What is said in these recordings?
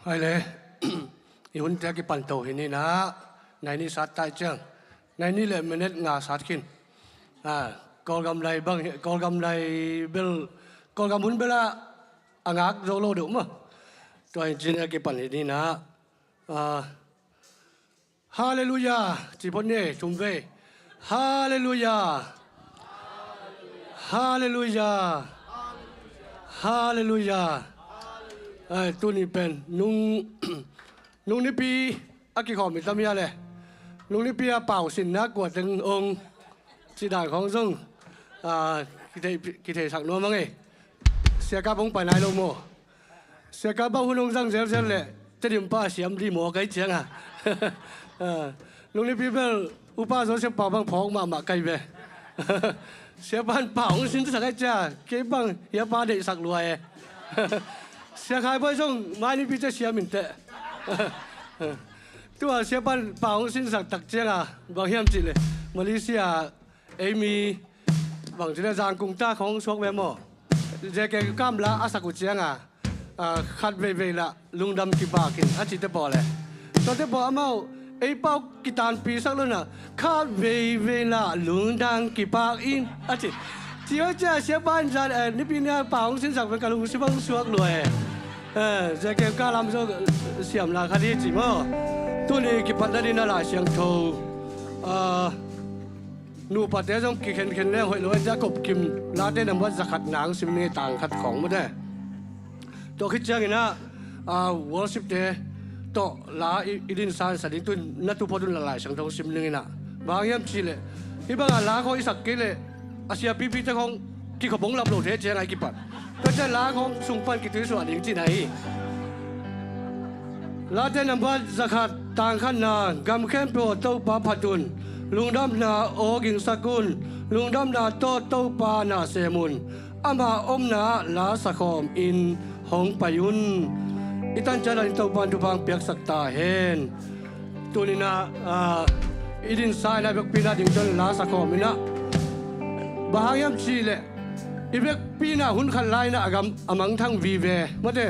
hay lẽ ihun thế cái bản tàu hình này na này ni sát tai chăng này ni lệ mình ngã sát kinh con gam này băng con gam này bel con gam muốn bela angak zolo đúng mà rồi trên cái bản hình này na Hallelujah chỉ bốn này chúng về Hallelujah Hallelujah Hallelujah tu ni pen nung ni pi aki khom mi tamia le nung ni pi a pao sin na kwa teng ong chi dai khong zong ki thei sak no mang e sia ka bong pai nai lo mo sia ka ba hu nong sang zel zel le te dim pa siam di mo kai chiang nung ni pi bel upa zo se pa bang phong ma kai ve sia ban pao sin sa kai cha ke bang ya pa de sak luaiเสียขายไปส่งมานี่พี่จะเสียมินเตะตัวเสียบ้านป่าวสินสักตักเจ้าบางเฮียมจิเลยมาเลเซียมีบางที่ได้จางกุ้งตาของสวกแม่หมอเจ๊แกก้ามละอาศักกุเจียงขัดเวละลุงดำกีบากินอาจิตเตบอเลยตอนเตบอเอาเป้ากีตานปีสักแล้วนะขัดเวละลุงดำกีบากินอาจิที่ว่าจะเสียบ้านจะนี่ปีนี้ป่าวสินสักเป็นการลุงสิบังสวกรวยเจ๊แกก้าลำโซ่เสียมลาคดีจิมตัวนี้กิปัตตาดีน่าลาเสียงโทนูปัตเตอร์ต้องกินแล้วหอยลอยจะกบกิมลาเต้นน้ำวัดจะขัดหนังสิมเนต่างขัดของไม่ได้ตัวคิดจังนะวอลสิบเดย์ตัวลาอิดินซานสันติตุนนัตุพอดุลลายสังทองสิมนึงนะบางยามชีเลยที่บางลาเขาอิสักกิเลยอาเซียปีเจ้าของที่เขาบงรับโหลดเทเจไงกิปัตก็จะลาของสุงปันกิตุสวัสดิ์ที่ไหนลาเต้นน้ำวัดจะขัดต่างขั้นนากำเข้มโปรดเต้าปาพัดุนลุงดำนาโอกิงสกุลลุงดำนาโตเต้าปานาเสมุนอามาอมนาลาสะคอมอินหงปยุนอิตันจันทร์เต้าปานทุพังเปียกสักตาเห็นตัวนี้นะอิดินสายนะเบิกปีนาดิ่งจนลาสะคอมนะบางยามชีเลยอีเบิกปีนาหุ่นขันไลนะอมังทั้งวีเวมาเด้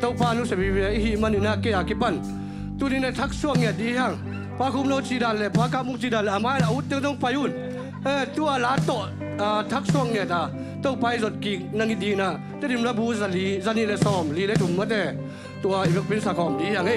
เต้าปานุสวีเวอีมันนี่นะเกียกิปันตัวนี้นะทักช่วงเนี่ยดีฮังพาคุมโนจีดันเลยพากามุจีดันเลยอามาอาวุธต้องไปยุ่นตัวลาโตทักช่วงเนี่ยต้องไปรถกิ่งนั่งดีนะจะดิมระบูซาลีซานีเลยซ้อมลีเลยถุ่มมาเด้ตัวอีเบิกเป็นสักคอมดีอย่างไง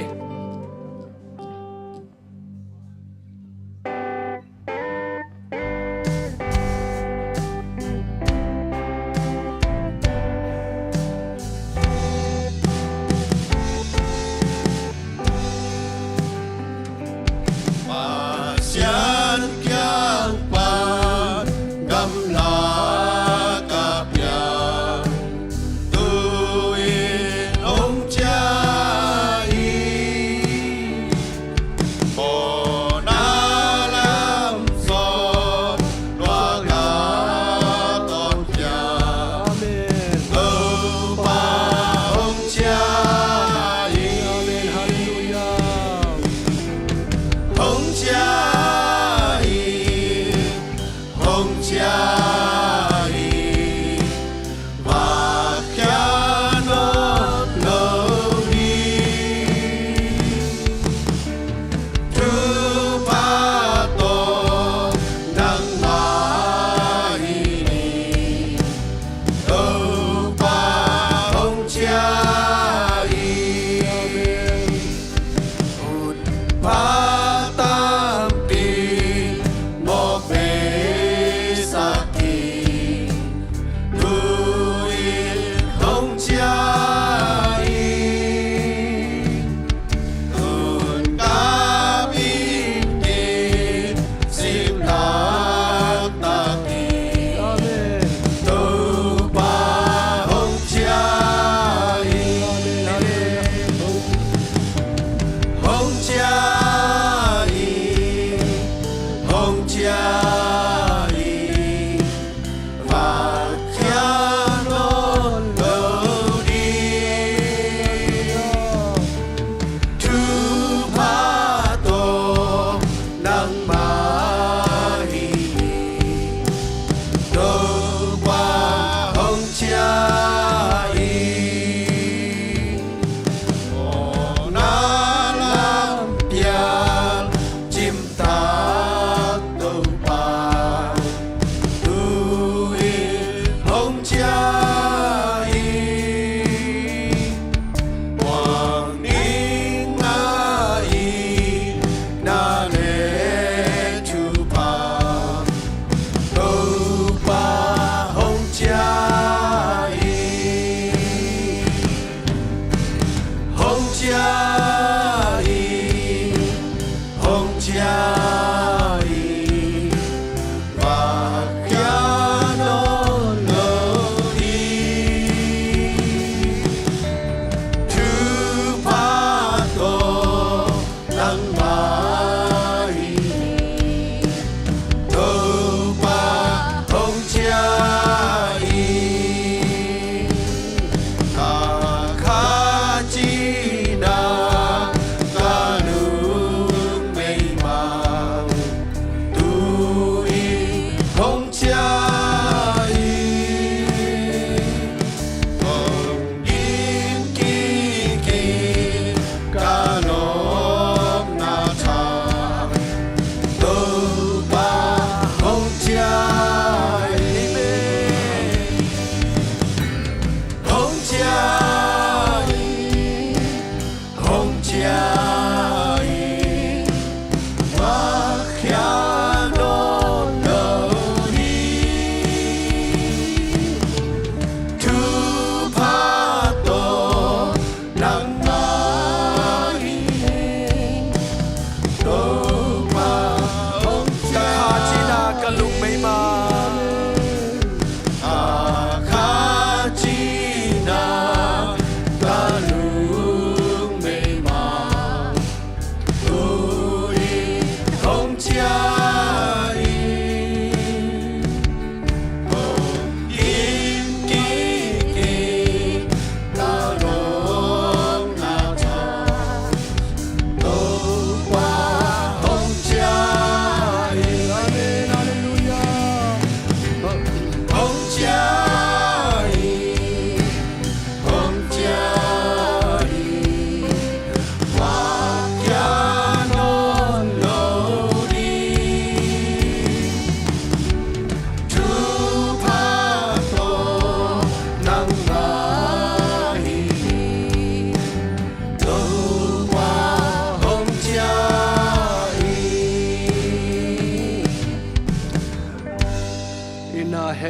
ต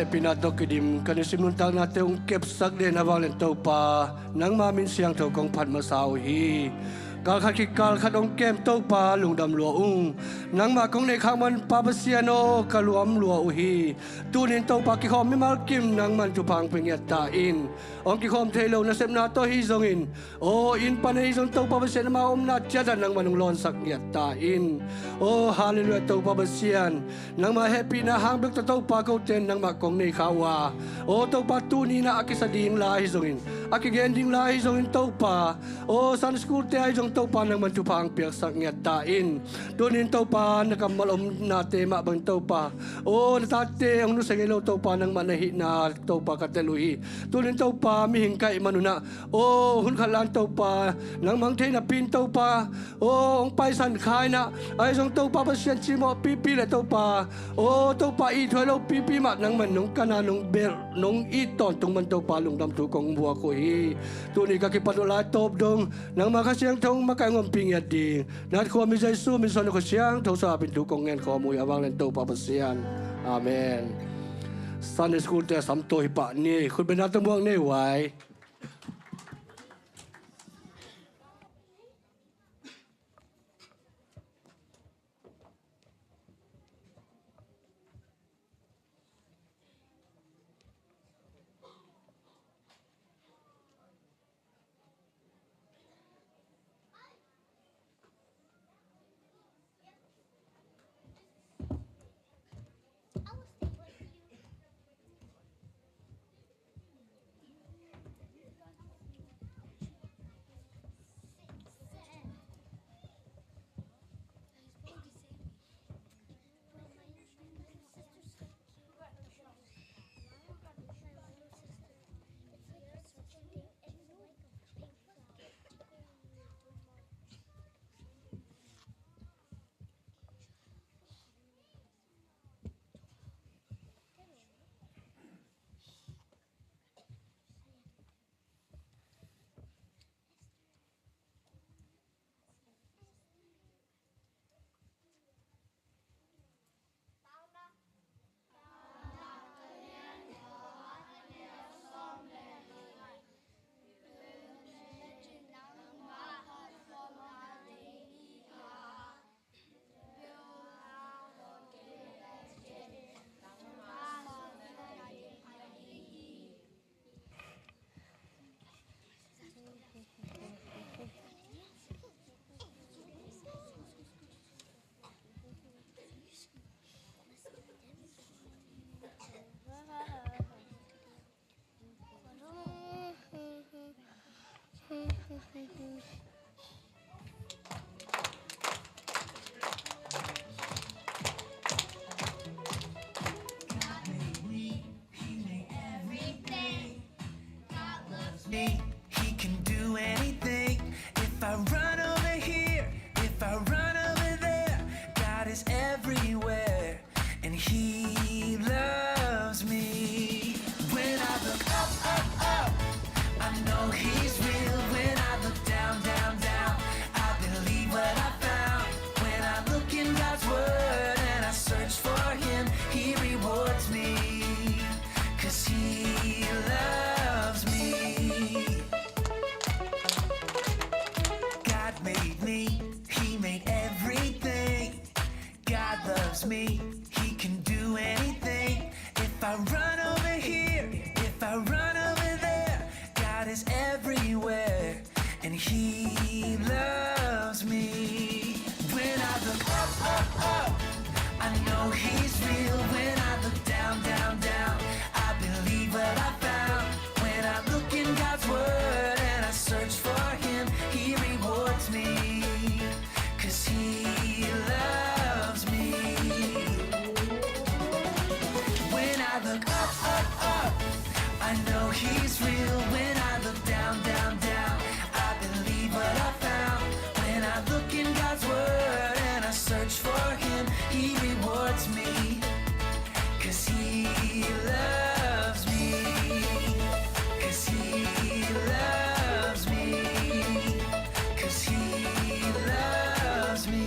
Pinadokidim kanisimuntang natin ungkip sagde na bang lento pa nang mamin siyang to kong padmasawi kalkakikal kadong kem to pa lungdam luaung nang makong nekhaman pabasiano kaluam luauhi tunin to pa kikom mimalkim nang mantupang pingyatain ong kikom telo na sem na to hizongin o in panahizong to pabasian maom na tiyadan nang manunglon sakyatain o hallelujah to pabasian nang ma-happy na hangbek to pa ten nang makong nekhawa o to pa tuni na akisading lahizongin akigending lahizongin to pa o san school te hizong to pa nang mantupang piyak nyatain tunin to pa nakamalom na tema bang to pa o natate ang nusangilo to pa nang manahi na to pa kateluhi tunin to pa mihingkay manuna o hunkalan to pa nang mangtay na pinto pa o ang paisan kay na ay song to pa pasyan chimo pipila to pa o to pa itwalo pipi mat nang manung kananong ber nung iton tung man to pa lungdam tukong buwa ko hi tunin kakipadula top dong nang makasiyang tong makangoping yadi nat ko mi Jesu mi son ko siyang to sa pintu kong ngen ko mu abang len to papasian amen Sunday school te samto hipa ni kun benatang buang ni wai me, he can do anything. If I run over here, if I run over there, God is everywhere, and he loves me. When I look up, up, up, I know he's real. When I look down, down, down, I believe what I found. When I look in God's word and I search for him, he rewards me, 'cause he loves me. God made me, he made everything. God loves me, he can do anything. If I run over here, if I run over there, God is everywhere, and he loves me. When I look up, up, up, I know he's real. When I look down, down, down, I believe what I found. When I look in God's word and I search for him, he rewards me, 'cause he loves me. When I look up, up, up, I know he's real. When I look down, down, down, I believe what I found. When I look in God's word and I search for him, he rewards me, 'cause he loves me, 'cause he loves me, 'cause he loves me.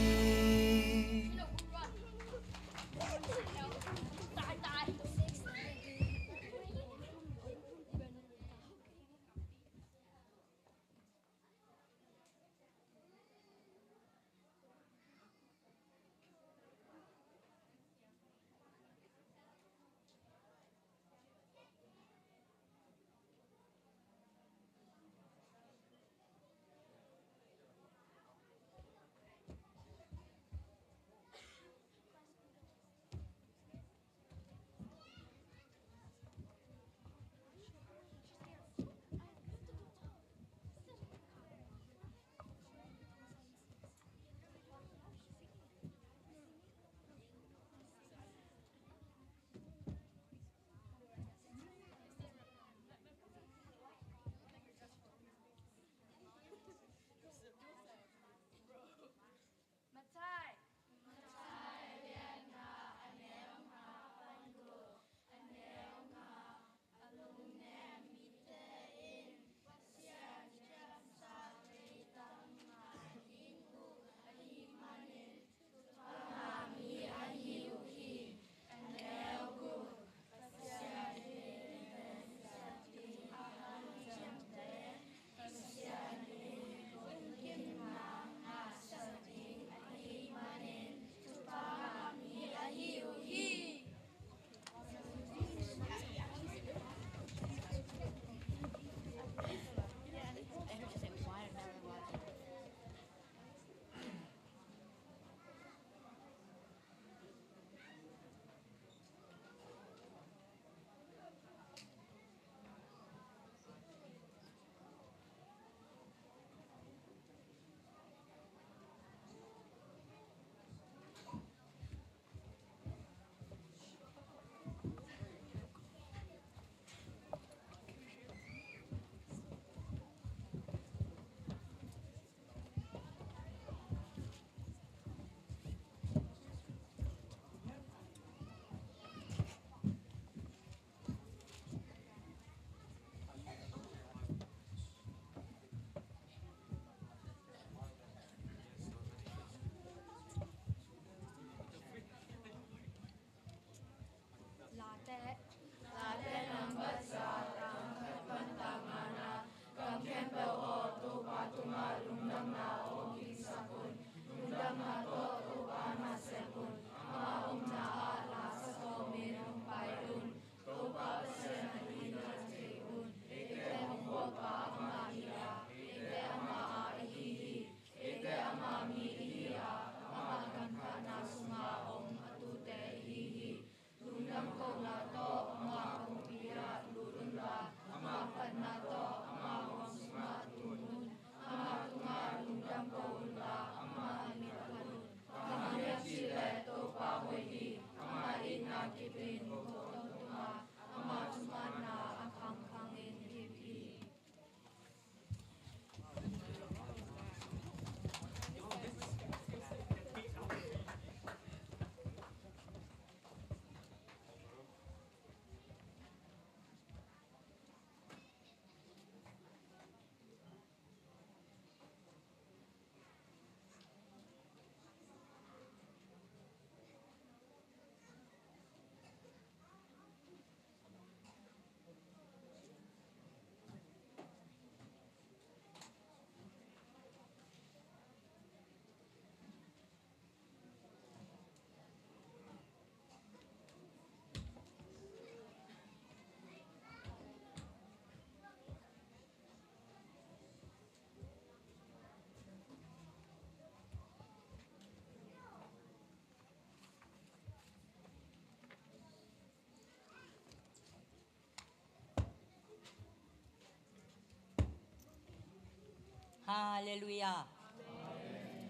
ฮาเลลูยา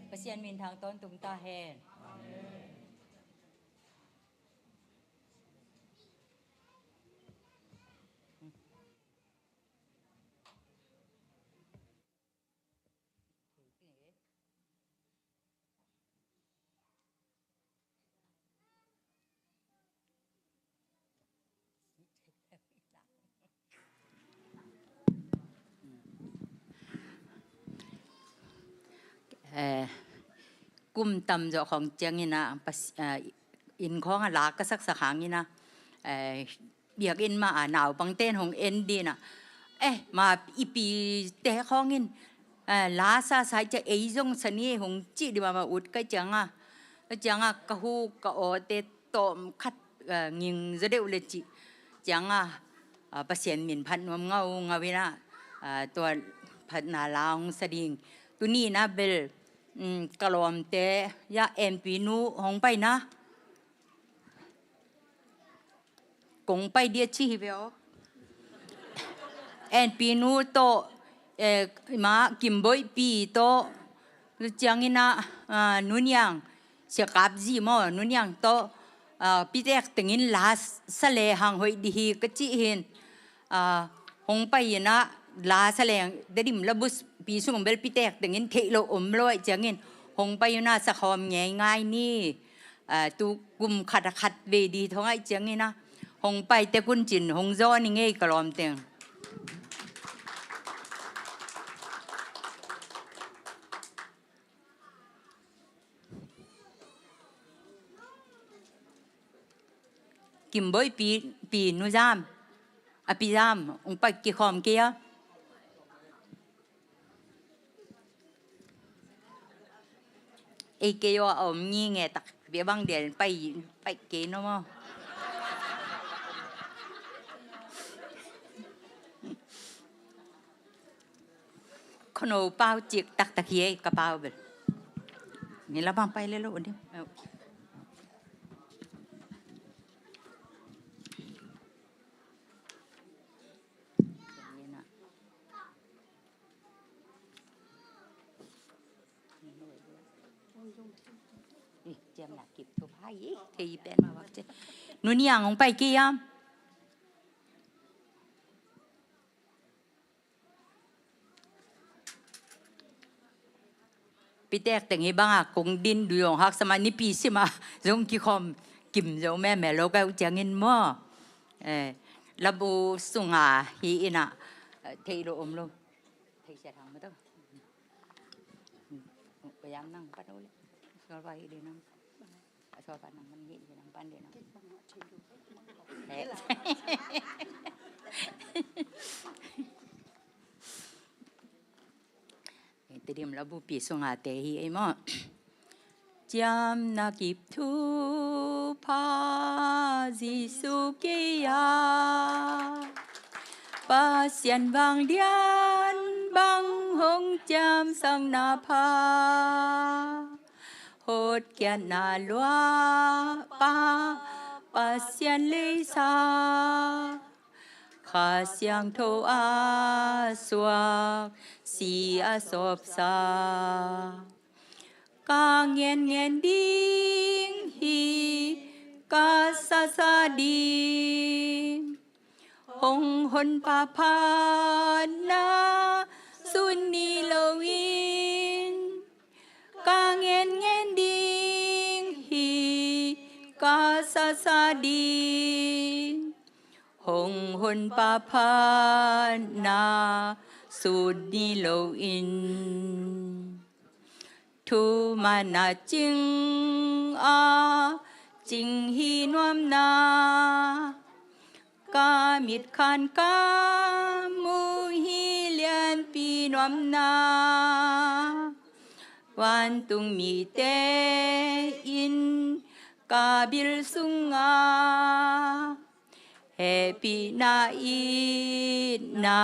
ประเสียนมินทางต้นตุงตาแฮนกุมตำเจ้าของเจียงนี่นะอินของหลากก็สักสักหางนี่นะเบียกอินมาหนาวปังเต้นของเอ็นดีนะมาอีปีเตะของอินลาซาสายจะจงสนีของจีดีมาอุดก็จังกะฮูกะโอเตตอมคัดงิงจะเดวเลจิจังประเสียนหมิ่นพันเงาวินะตัวพันนาลาของสดิงตัวนี้นะเบลกะลอมเตยาเอ็มปีนูหงไปนะกงไปเดียชีเวลเอ็นปีนูโตมากิมบอยปีโตจังอินะนุนยังเสียกับจีมอนุนยังโตปีเด็กตึงินลาสเลหังหอยดีกจิหินหงไปนะลาสเลงเดิมระบุปีสุงเบลปีเด็กตึงินเทโลอมลอยจังอินหงไปนะสะคอมง่ายนี่ตุกุมขัดเวดีท้องไอจังอินะหงไปแต่กุนจินหงย้อนนี่ไงกลอมเตียงกิมบอยปีนูจามปีจามองไปกี่คอมเกียเอเกียวเอามีไงตักเบียบังเดียนไปเกนมั้งขนมเปล่าจิกตักตะเคียกระเป๋าเบลนี่เราบังไปเลยลูกดิเจียมหลักกิบทุกไพ่ทีเป็นมาว่าเจ้นุ่นยังของไปกี่ยามปีแตกแต่งให้บ้างกงดินดูของฮักสมัยนี้ปีสิมาจงกี่คอมกิมเจ้าแม่เราก็จะเงินมั่วระบุสุงาฮีอินะเทโลอมลงเทเสียทางมาต้องพยายามนั่งปัดเอาเลยสบายดีนั่งสบายนั่งมันเย็นนั่งปันเดียวนั่งเตรียมระบุปีสุงาเตฮีไอ้หม้อจำนักกิบทูพาจิสุกิยาปาเสียนบางเดียนบางหงจำสังนาภาโหดแก่นาลัวปาเสียนลิซาข้าเสียงโทอาสวกสีอาศพสากางเงียนดิ้งฮีกาซาซาดิงหงหนปาพานาสุนีโลวินกางเงียนดิ้งฮีกาซาซาดิงหงหนปาพานาสุนีโลอินทุมานาจิงจิงฮีนวมนากามิดขันกามูฮีเลียนปีนวมนาวันตุงมีเตอินกาบิลสุงาเฮปีนาอินา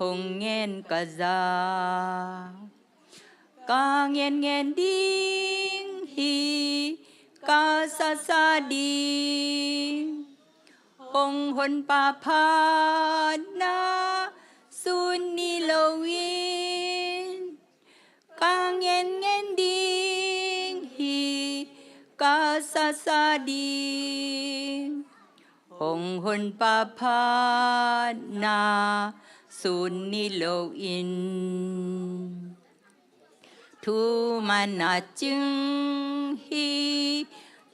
หงเงินกะซากาเงียนดิ้งฮีกาซาซาดิงหงหนปาพานาสุนีโลวิน ngen ding hi ka sa ding hong hun pa pa na sun ni lo in thu man naจึงhi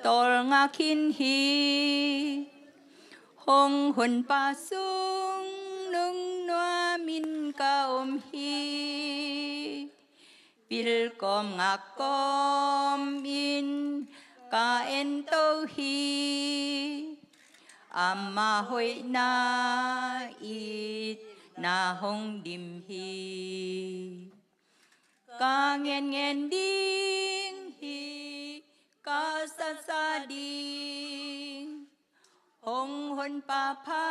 tol nga kin hi hong hun pa sung nung noa min ka hi pil kom nga kom in ka en to hi amma hoi na it na hong dim hi ka ngen ding hi ka sa ding hong hon pa pa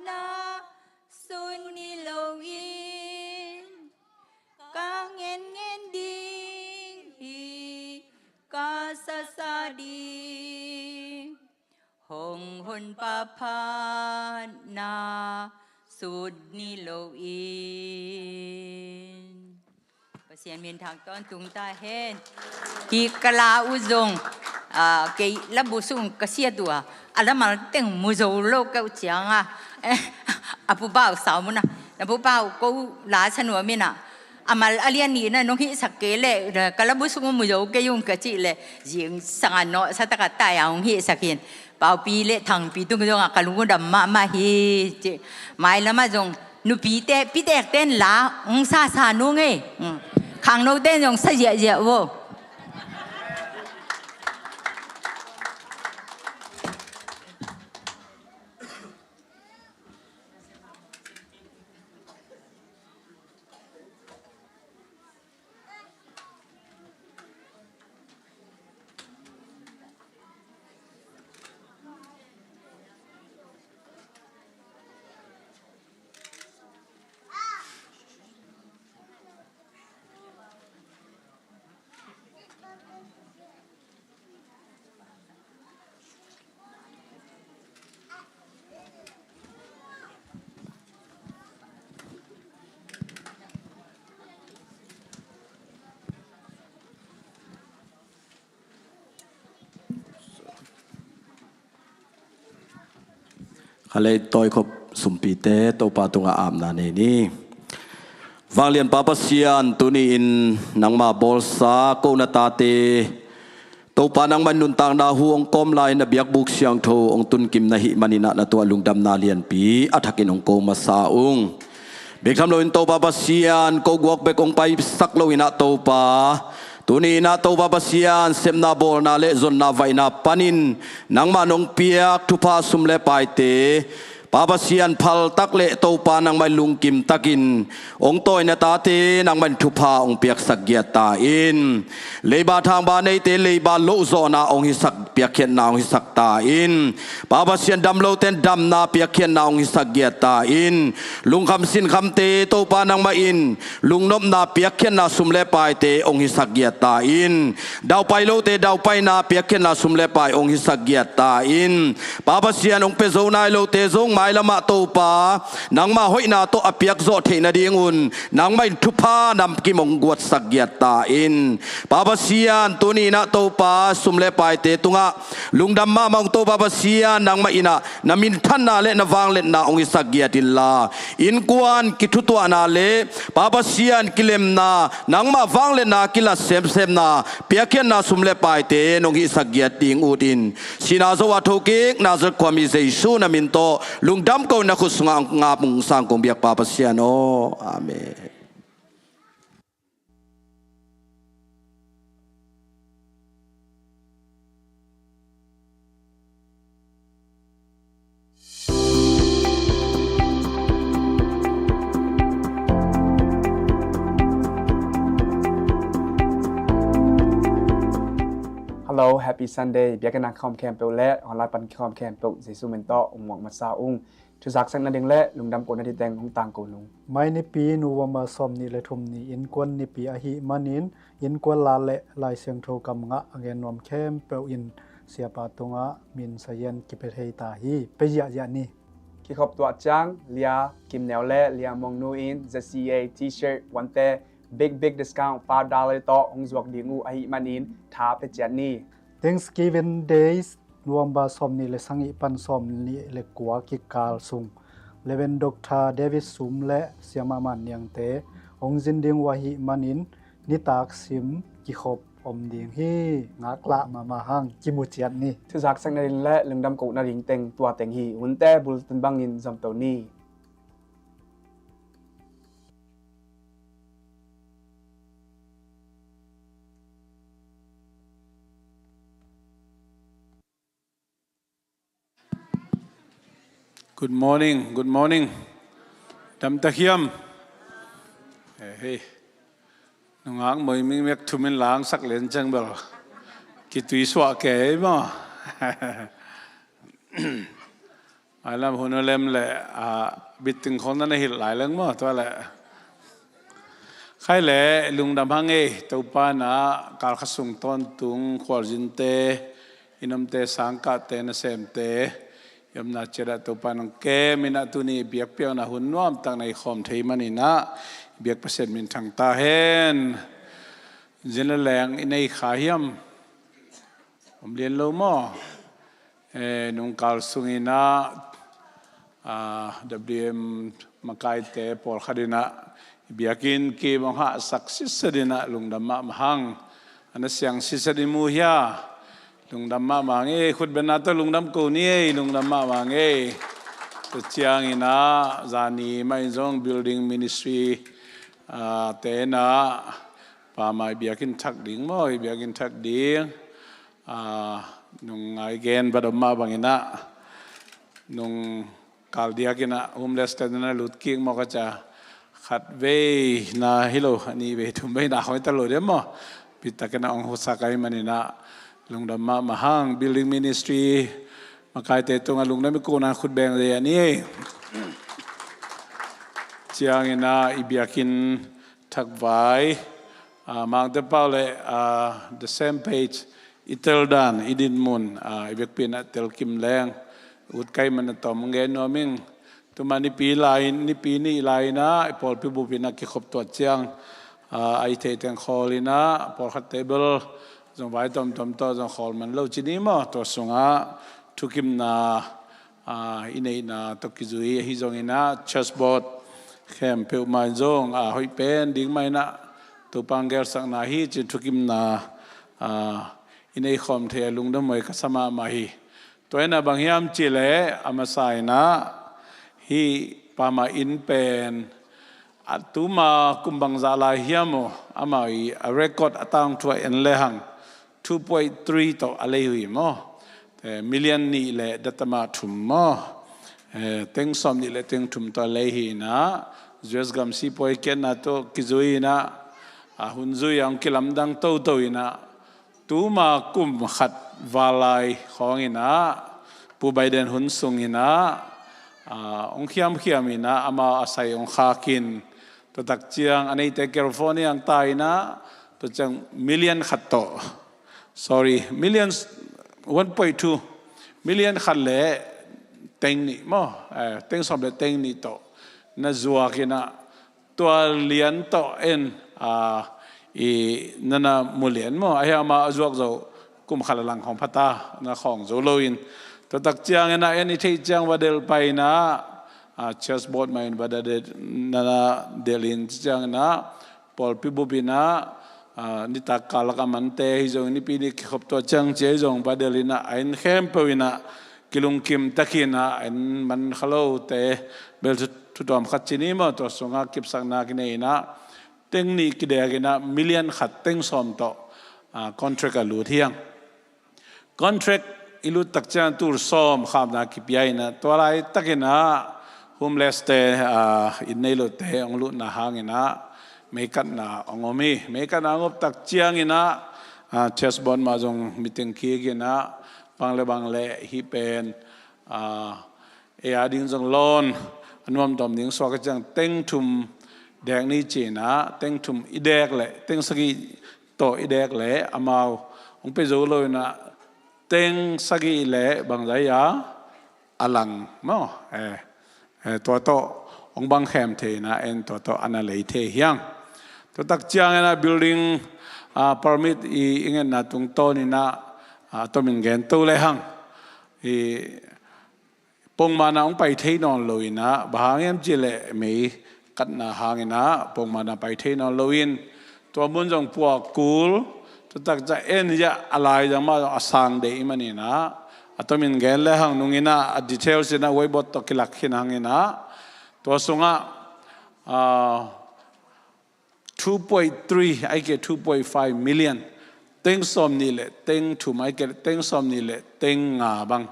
na sun ni lo in ka ngen ding hi ka sa ding hong hon pa pa na sun ni lo inเสียงเมียนทางต้นตุงตาเฮนฮีกลาอุจงเกยลับบุสุงกเสียตัวอะไรมาเต็งมุโจโลกเก่าจังอาผู้บ่าวสาวมุนะอาผู้บ่าวก็ลาชนัวมินะอามาอาเลียนีนะน้องฮิสักเกเลกลับบุสุงมุโจเกยุงกะจิเลยิงสังโนสัตกะตายองฮิสักเห็นเป่าปีเลทางปีตุงจงกะลุงดำมาฮิไม่ละมาจงนุปีเตเต้นลาองซานุงเอขังโนเต้นยองเสียโวเขาเลยต่อยขบสุมปีเตตัวปาตุงอาบนานี่วางเลียนปาปเซียนตุนีอินนังมาบอลซาโกนาตาเตตัวปานังมันนุนต่างดาหูองกอมลายนเบียกบุกเสียงโทองตุนกิมนาหิมานินะนตัวลุงดำนาเลียนปีอัฐกินองโกมาซาองเบกทำโลอินตัวปาปเซียนโกกวกเบกองไปสักโลอินะตัวปาตุนีนาตัวปาปเซียนเซมนาบอลนาเลจนนาไวนาปานินนังมานองเปียกทุพาสุมเลปายเตปาปเซียนพัลตักเลตัวปานังไม่ลุงกิมตักินองตัวเนตาเตนังมันทุพาองเปียกสักเกียตาอินเลบาทางบานในเตเลบาโลโซนาองหิสักเปียกเขียนนาองหิสักตาอินปาปเซียนดำโลเตนดำนาเปียกเขียนนาองหิสักเกียตาอินลุงคำสินคำเตตัวปานังมาอินลุงนบนาเปียกเขียนนาสุมเลปายเตองหิสักเกียตาอินดาวไปโลเตดาวไปนาเปียกเขียนนาสุมเลปายองหิสักเกียตาอินปาปเซียนองเปโซนายโลเตซงไม้ละมาโตปานังมาห้อยนาโตอเปียกโซเทนาดีงุนนังไม่ทุพานำกิมงกวดสักเกียตาอินปาปเซียนตัวนี้นะโตปาสุมเลปายเตตุงะลุงดำมามองโตปาปเซียนนังมาอินะนามินท่านนาเลนวางเลนนาองอิสักเกียติลลาอินกวนกิทุตัวนาเลปาปเซียนกิเลมนานังมาวางเลนนากิลาเซมนาเปียกเขียนนาสุมเลปายเตนองอิสักเกียติงอูดินสินาสวัสดิ์เกกนาจความมิเซซูนามินโตลุงดำก็นักสุงงาบุงสังคมเบียกปาปเซียนโออาเมน Hello Happy Sunday เบียกันนักคอมแคมเปลและออนไลน์ปันคอมแคมเปลสิสุเมนโตองหมวกมาซาอุ้งทุสักสังนันเดงและลุงดำกนนาทีแตงของต่างโกลุงไม่ในปีนูวมาสมนี่เลยทุมนี่อินกวนในปีอาหิมันินอินกวนลาเลลายเสียงโทรกำงะอเกนนอมแคมเปลอินเสียปาตุงะมินสยันกิเปเทตาฮีไปยะนี่คิขอบตัวจังเลียกิมแนวและเลียมองนูอิน ZCA T-shirt วันเต big discount $5ต่อองzwak ding u ahi manin tha pe chat ni Thanksgiving Days รวมบาสอมนี่และสังอิปันสอมนี่และกัวกิกาลซุงเลเวนดรเดวิดซุมและเสียมามันยังเตองจินดิงวาหิมันินนิตากซิมกิขบอมดิงฮีงากละมาหังกิมุเจียนนี่ทุสักสังนารินและลึงดำกูนาริงเต็งตัวเต็งฮีหุนแต่บุลตันบังอินซัมโตนี่ Good morning. Dam tahiam. Hey. Nungang moi ming mek thumin lang sak len chang bel. Ki tui swa ke mo. Alam hunolem le biting khona na hil lai lang mo to le. Khai le lung dam hang e to pa na kal khasung ton tung khwal jin te inam te sangka te na sem teยมนาเจระตัวปานองแกมินาตุนีเบียกเปียวนาหุ่นน้อมตั้งในคอมเทมันินะเบียกเปอร์เซ็นต์มินทางตาเห็นจินแรงอินในขาเฮียมผมเรียนรู้มั้งนุ่งกาลสุงินะWM มาไกเตปอลคดินะเบียกินกีบังหะสักสิสดินะลุงดำมะมหังอันนั้นเสียงสิสดิมูฮียลุงดำมาบางขุดเป็นนาตัวลุงดำกูนี่ลุงดำมาบางตัวเชียงอินะจานีไม่จง building ministry เตนะป่าไม้เบียกินทักดิ่งมั้ยเบียกินทักดิ่งนุ่งไอเกนบัดมาบางอินะนุ่งกาลเดียกินะโฮมเลสแต่นั้นลุดกิ้งมั้งก็จะขัดเวนะฮิโลนี่เวทุ่มเวนะหอยตลอดเดี๋ยวมั้งปิดตะกันองหุสักไอมันนี่นะลุงดำมาหัง building ministry มาไกลเตะตรงลุงนั้นไม่กูนะขุดแบงเลยอันนี้เจียงอินะอิบยากินทักไว้มังเตเป้าเลย the same page อิเตลดานอิดินมุนอิบยากินเตลกิมแรงอุดไกมันต่อมเงินโนมิงตัวมันนี่ปีลายนี่ปีนี่ลายนะพอลพิบูปินักขบตัวเจียงไอเทตังคอลินะพอลคัตเตเบิลจงไว้ตอมต่อจงขอมันเล่าจีนี้มั้งตัวสงะทุกิมนาอินเอนาตกิจุยฮิจงอินะเชสบอร์ดเข้มเปียวมาจงหอยเป็นดิ้งไม่นะตัวปังเกลสังนาฮีจิทุกิมนาอินเอคอมเทลุงดำมวยกัสมามาฮีตัวเองนะบางยามจิเลอามาใส่นะฮีปามาอินเป็นอัตุมาคุมบังซาลาเฮียโมอามาอีเรคคอร์ดอัตังตัวเอ็นเลหัง2.3 ต่ออะไรอยู่มั้งแต่มิลลิอนนี่แหละดัตมาทุ่มมั้งเต็งสอมนี่แหละเต็งทุ่มต่อเลยนะจวสกัมซีพอยเกนนะตัวกิจุยนะหุ่นจุยอังกิลำดังโตนะตัวมาคุมขัดวาลายของอินะผู้ใบเดนหุ่นสูงอินะองเขียมอินะอามาอาศัยองขากินตัวตักเจียงอันนี้แต่แคลิฟอร์เนียอังตายนะตัวจังมิลเลียนขัดโตmillions 1.2 million ขัดเล่เต็งนี่มั้งเต็งสอบเลยเต็งนี่โตน่าจัวกินะตัวเลียนโตนั่นน่ะมูเลียนมั้งไอ้อามาจัวก็กุมขัดหลังของพัตตาน่ะของโจโลอินตัวตักเจียงนะที่เจียงว่าเดลไปนะเชสบอร์ดไม่ว่าเดลนั่นน่ะเดลินเจียงนะพอลพิบูบินะนี่ตากาลกามันเตะจงนี่ปีนี้ขบตัวจังเจจงประเดี๋ยวนะไอ้เข้มเปวินะกิลุงคิมตะกินะไอ้มันขลุ่ยเตะเบลทุตอมขัดจีนี่มั้งตัวสงฆ์กิบสังนากินเองนะเต็งนี่กิเดียกินะมิลเลียนขัดเต็งสอมต่อคอนแทรคลูเทียงคอนแทรคอิลุตักจันตูร์สอมข้ามนากิบใหญ่นะตัวอะไรตะกินะโฮมเลสเตอินในลุเตองลุนาหางนะไม่กันนะองมีไม่กันนะงบตักเจียงอินะเชสบอลมาจงมิติงคีกินะบางเล่ฮิเป็นดิ้งจงลอนอันวันตอมดิ้งสวากจังเต็งทุมแดงนี่จีนะเต็งทุมอีเด็กเล่เต็งสกีโตอีเด็กเล่อามาองไปโจเลยนะเต็งสกีเล่บางใจยาอลังมั้งตัวโตองบางแคมเทนะตัวโตอันอะไรเทียงตัว ตัวตักเจียงนะ building permit อิงเงินนะตรงโตนี่นะตัวมินเงินตัวเลยหังปงมานะองไปเทนอนลอยนะบางอย่างจีเล่ไม่กัดนะหางนะปงมานะไปเทนอนลอยตัวมุนจงพวกกูลตัวตักจะเอ็นจะอะไรจะมาอาสังเดย์มันนี่นะตัวมินเงินเลยหังนุ่งนะดีเทลสินะไว้บดตัวกิลักขินหังนะตัวสุงะ2.3 I get 2.5 million เต็งสมนี่แหละเต็งถูกไหมเกิดเต็งสมนี่แหละเต็งบัง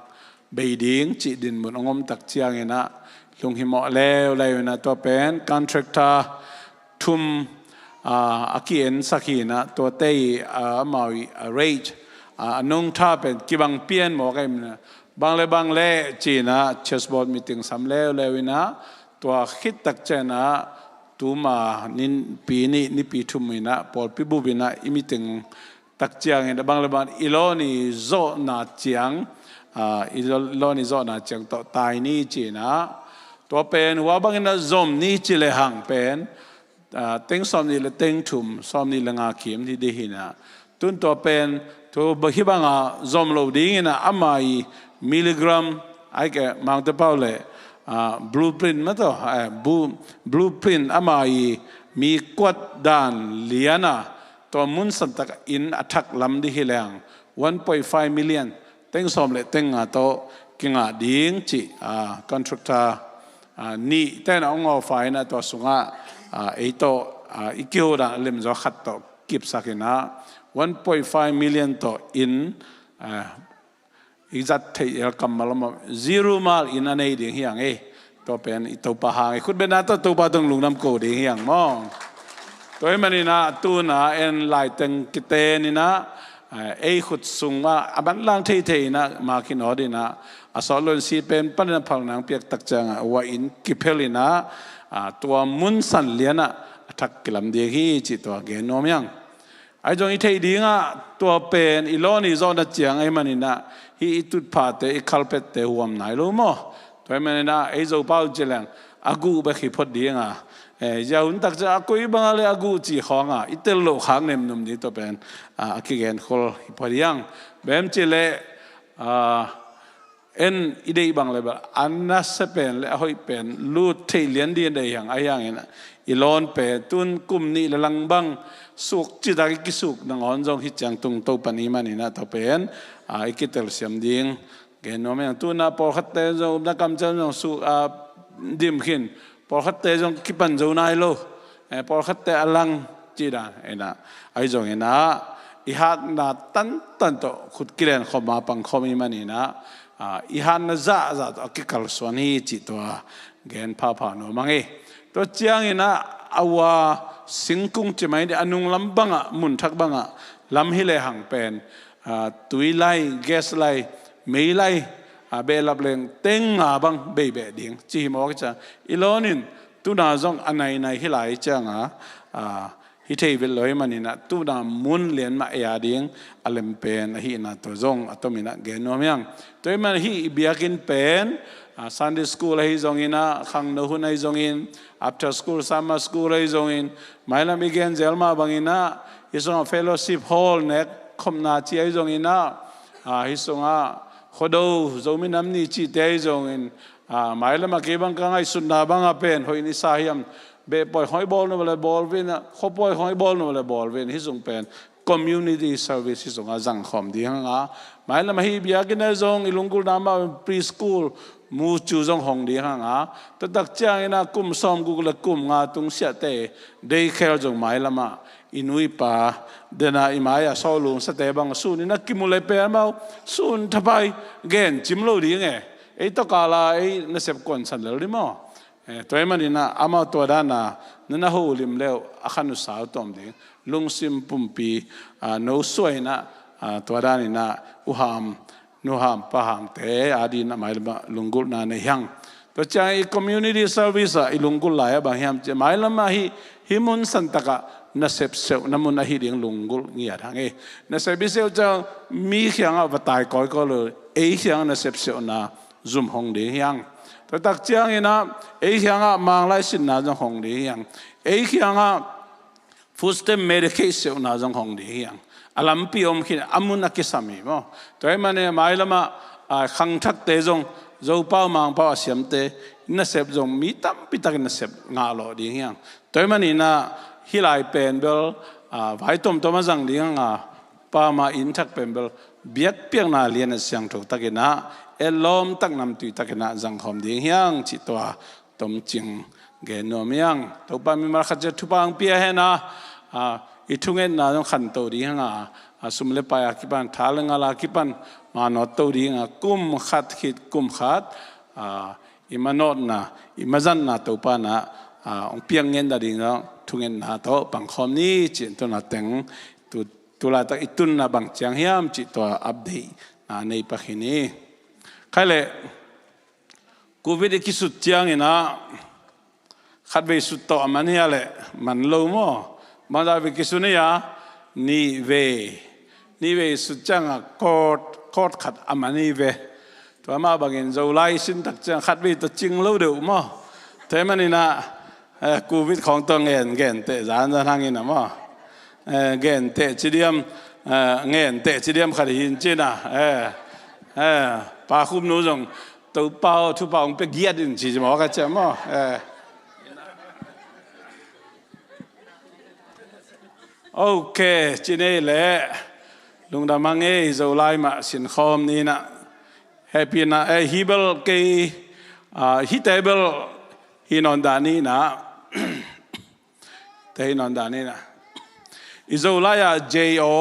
ใบดิ้งจีดินบนองมตักเชียงเนะลงหิมะแล้วนะตัวเป็นคอนแทรคเตอร์ทุ่มอากีเอ็นสักขีนะตัวเตยมาวิเรจนุ่งท่าเป็นกีบังเปียนหมอกไอ้นะบางเล่จีนะเชสบอร์ดมีติงสำแล้วนะตัวคิดตักเจนะตัวมานินปีนี่ปีทุ่มนะพอปีบุบินะอิมิติงตักเจียงเนี่ยบางอีโลนี่โซนาเจียงอีโลนี่โซนาเจียงต่อตายนี่จีนะตัวเป็นว่าบางนะซอมนี่จีเลหังเป็นเต็งซอมนี่เลยเต็งทุ่มซอมนี่เลยงาเขียมที่ดีนะตุนตัวเป็นตัวบางทีบางซอมโลดิ้งนะอามาอีมิลลิกรัมไอ้แกมังเตเป้าเลยblueprint มั้งตัวblueprint อามาอีมีกวดด้านเลียนะตัวมุนสันตะอินอัทักลำดิฮิเลง 1.5 million เต็งสมเลยเต็งโตกิงดิ้งจีคอนแทรคเตอร์นี่แต่น่ะองค์ฝ่ายนะตัวสุงะไอโตอีกิโอดาเล่มจะขัดต่อกิบสักนะ 1.5 million ตัวอินอีจัดที่เรากำมาแล้วมา zero มาอินอันนี้ดิ่งเฮียงตัวเป็นตัวปะหางคุณเป็นนัตัวปะตรงลุงน้ำโกดิ่งเฮียงมองตัวมันนี่นะตัวนะเอ็นไลท์ตึงกิเตนี่นะขุดสูงว่าบันลังเทนะมาคินอดีนะสอนลนซีเป็นปัญญาพังนังเปียกตักจังว่าอินกิเพลินะตัวมุนสันเลียนะทักกิลำเดียฮีจิตัวเกนโนมยังไอ้จงอีเทดีงะตัวเป็นอีโลนี่โซนเจียงไอ้มันนี่นะฮีตุดพาเตอีคัลเปตเตหัวมนายรู้มั้ยตัวมันนี่นะไอ้โจเป้าเจริญอากูไปขีพอดีงะยาวนักจะอากูอีบังอะไรอากูจีข้องอิตลโลข้างเนมนุมนี่ตัวเป็นกิเกนคอลพอดียังแบบเจเลเอ็นอีเดียบังเลยแบบอันนั้นเสเป็นและหอยเป็นลูดเทเลียนดีได้อย่างไอ้ยังนะอีลอนเป็นตุนกุมนี่ละลังบังสุกจิตากิสุกนังอ่อนจงฮิจังตุงโตปนิมันนี่นะตัวเป็นอีกิเตลเสียมดิ้งเกนโนเมียงตุนน่ะพอขัดเตจงนักกำจัดจงสุดิมขินพอขัดเตจงกิปันจงนายโลพอขัดเตอลังจีดานะไอ้จงนะอีหัดน่ะตันโตขุดกิเลนขมาปังขมิมันนี่นะอีหันน่ะจ้าตัวกิคัลสวนีจิตตัวเกนพาโนมังตัวเจียงนะอาว่าสิงคุงจะไม่ได้อนุลำบังมุนทักบังลำฮิเลหังเป็นตุยไลแกสไลไม่ไลเบลับเลงเต็งบังเบย์ดิ่งจีมอกจ้าอีโลนินตุนาจงอันไหนฮิไลจังฮิเทวิลลอยมันนี่นะตุนามุนเลียนมาเอียดิ่งอเลมเป็นฮินาตัวจงอัตมินะเกนโนมยังตัวมันฮิเบียกินเป็นSunday school ay zongin na khang nohun ay zongin after school summer school ay zongin maila migen zelma bangina isong fellowship hall nek khomna chi ay zongin na hisonga khodo zomin namni chi te ay zongin maila makibang ka ngay sunna bang apen hoy ni sahyam be boy hoy bol no bol vin khopoy hoy bol no bol vin hisong pen community service hisong azang khom di nga maila mahi biakin ay zong ilungkul nama preschoolมูจูจงหงดีห่างแต่ตักเจ้านะกุมซ้อมกุลกุมงาตุงเสียเตะได้แค่จงหมายละมาอินุยป่าเดน่าอิมายาโซลุงสเตบังสูนี่นักกิมุเลเปียมาสูนทับไปเกนจิมโลดีไงไอ้ตกาลาไอ้นักเสพกวนสันเลริมอตัวมันนี่นะอามาตัวด้านน่ะนั่นน่ะหูลิมเลวอาคันุสาวตอมดีลุงซิมปุ่มปีโนสวยนะตัวด้านนี่นะอุหามนูหามปะหามเตะอาดีนะหมายละลุงกุลนาในยังตัวใจ community service อีลุงกุลหลายบางอย่างจะหมายละมาฮิมุนสันตะกะนักเสพเซลน้ำมันนาฮิเดียงลุงกุลเงียทางนักเสพเซลจะมีเขียงเอาตายก้อยก็เลยเขียงนักเสพเซลนะซุ่มหงดียังตัวตักเจียงนะเขียงมังไล่สินนะจะหงดียังเขียง food stamp medication na jong hong di hiang alam pi om khin amun akisami mo toy mane mai lama khang thak te jong zo pau mang pau siam te na sep jong mi tam pitak na sep nga lo di hiang toy mani na hilai pen bel vai tom to ma jang di nga pa ma in thak pen bel biak piang na lian siang tho takena elom tak nam tu takena jang khom di hiang chi to tom ching ge no miang to pa mi mar khat je thupang pia he na itungen na jong khan to di nga sumle pa ya kipan thalenga la kipan ma no to di nga kum khat khit kum khat imanot na imazan na to pa na ong piang ngen da ding na thungen na to pang khom ni chin to na teng tu la tak itun na bang chiang hiam chi to update na nei pa khini khale covid ki sut chiang ina khat ve sut to man ya le man lo mo ma da ve ki sunia ni ve sut chang kot khat amani ve to ma bangin zo lai sin tak chang khat ve to ching lo de mo te manina covid ของตัวเงินเตะจานจะทางนี้นะมั้งเงินเตะจีเดียมเงินเตะจีเดียมขัดหินจีน่ะปาคุ้มนู้จงตัวเป่าทุบเป่าไปเกียดอินจีจะบอกกันใช่มั้งโอเคจีนี่แหละลุงดามังเอจะไล่มาสินคอมนี่นะแฮปปี้นะฮิเบลเกฮิเตเบลฮินอนดานี่นะแต่ฮินอนดานี่นะอิโซลายา JO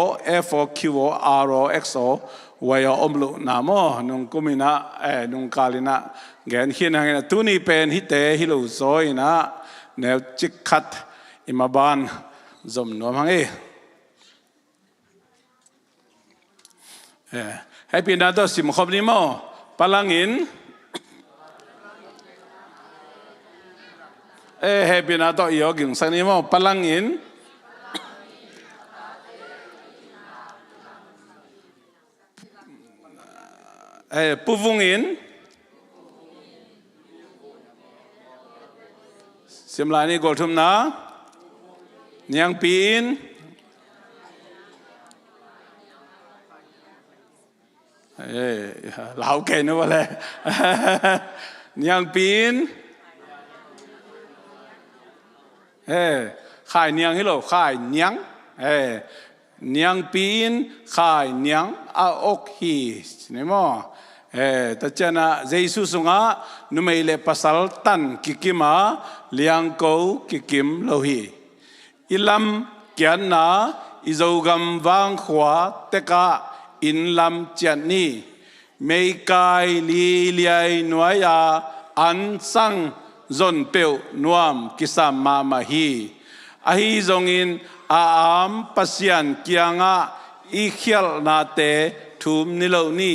FOQO RO XO วายอมลุนามอนุงกุมินะนุงกาลินะแกนหินหางนะตุนีเป็นฮิเตฮิโลโซยนะแนวจิกขัดอิมาบานจมนวมหางให้ปีนาตัวสิมคบนี้มั้งพลังอินให้ปีนาตัวอีกอย่างสักนี้มั้งพลังอินปูฟุงอินสิมลานี่กอลทุมนะเนียงปีนลาวเก่งนะวะเลยเนียงปีนข่ายเนียงให้เราข่ายเนียงเนียงปีนข่ายเนียงอาอกฮีนี่มั้งแต่เจ้าน่ะเจสุสงะนุ่มเลปัสสัลตันกิกิมาเลียงโกกิกิมโลหีอิลัมเกียนนาอิโจกัมวังขวาเตกะอินลัมเจนีเมกายลีเลียนวยาอันสังจนเปียวนวมกิสามมาฮีอาฮีจงอินอามปัสยันกียงะอีเขียลนาเตทุมนิโลนี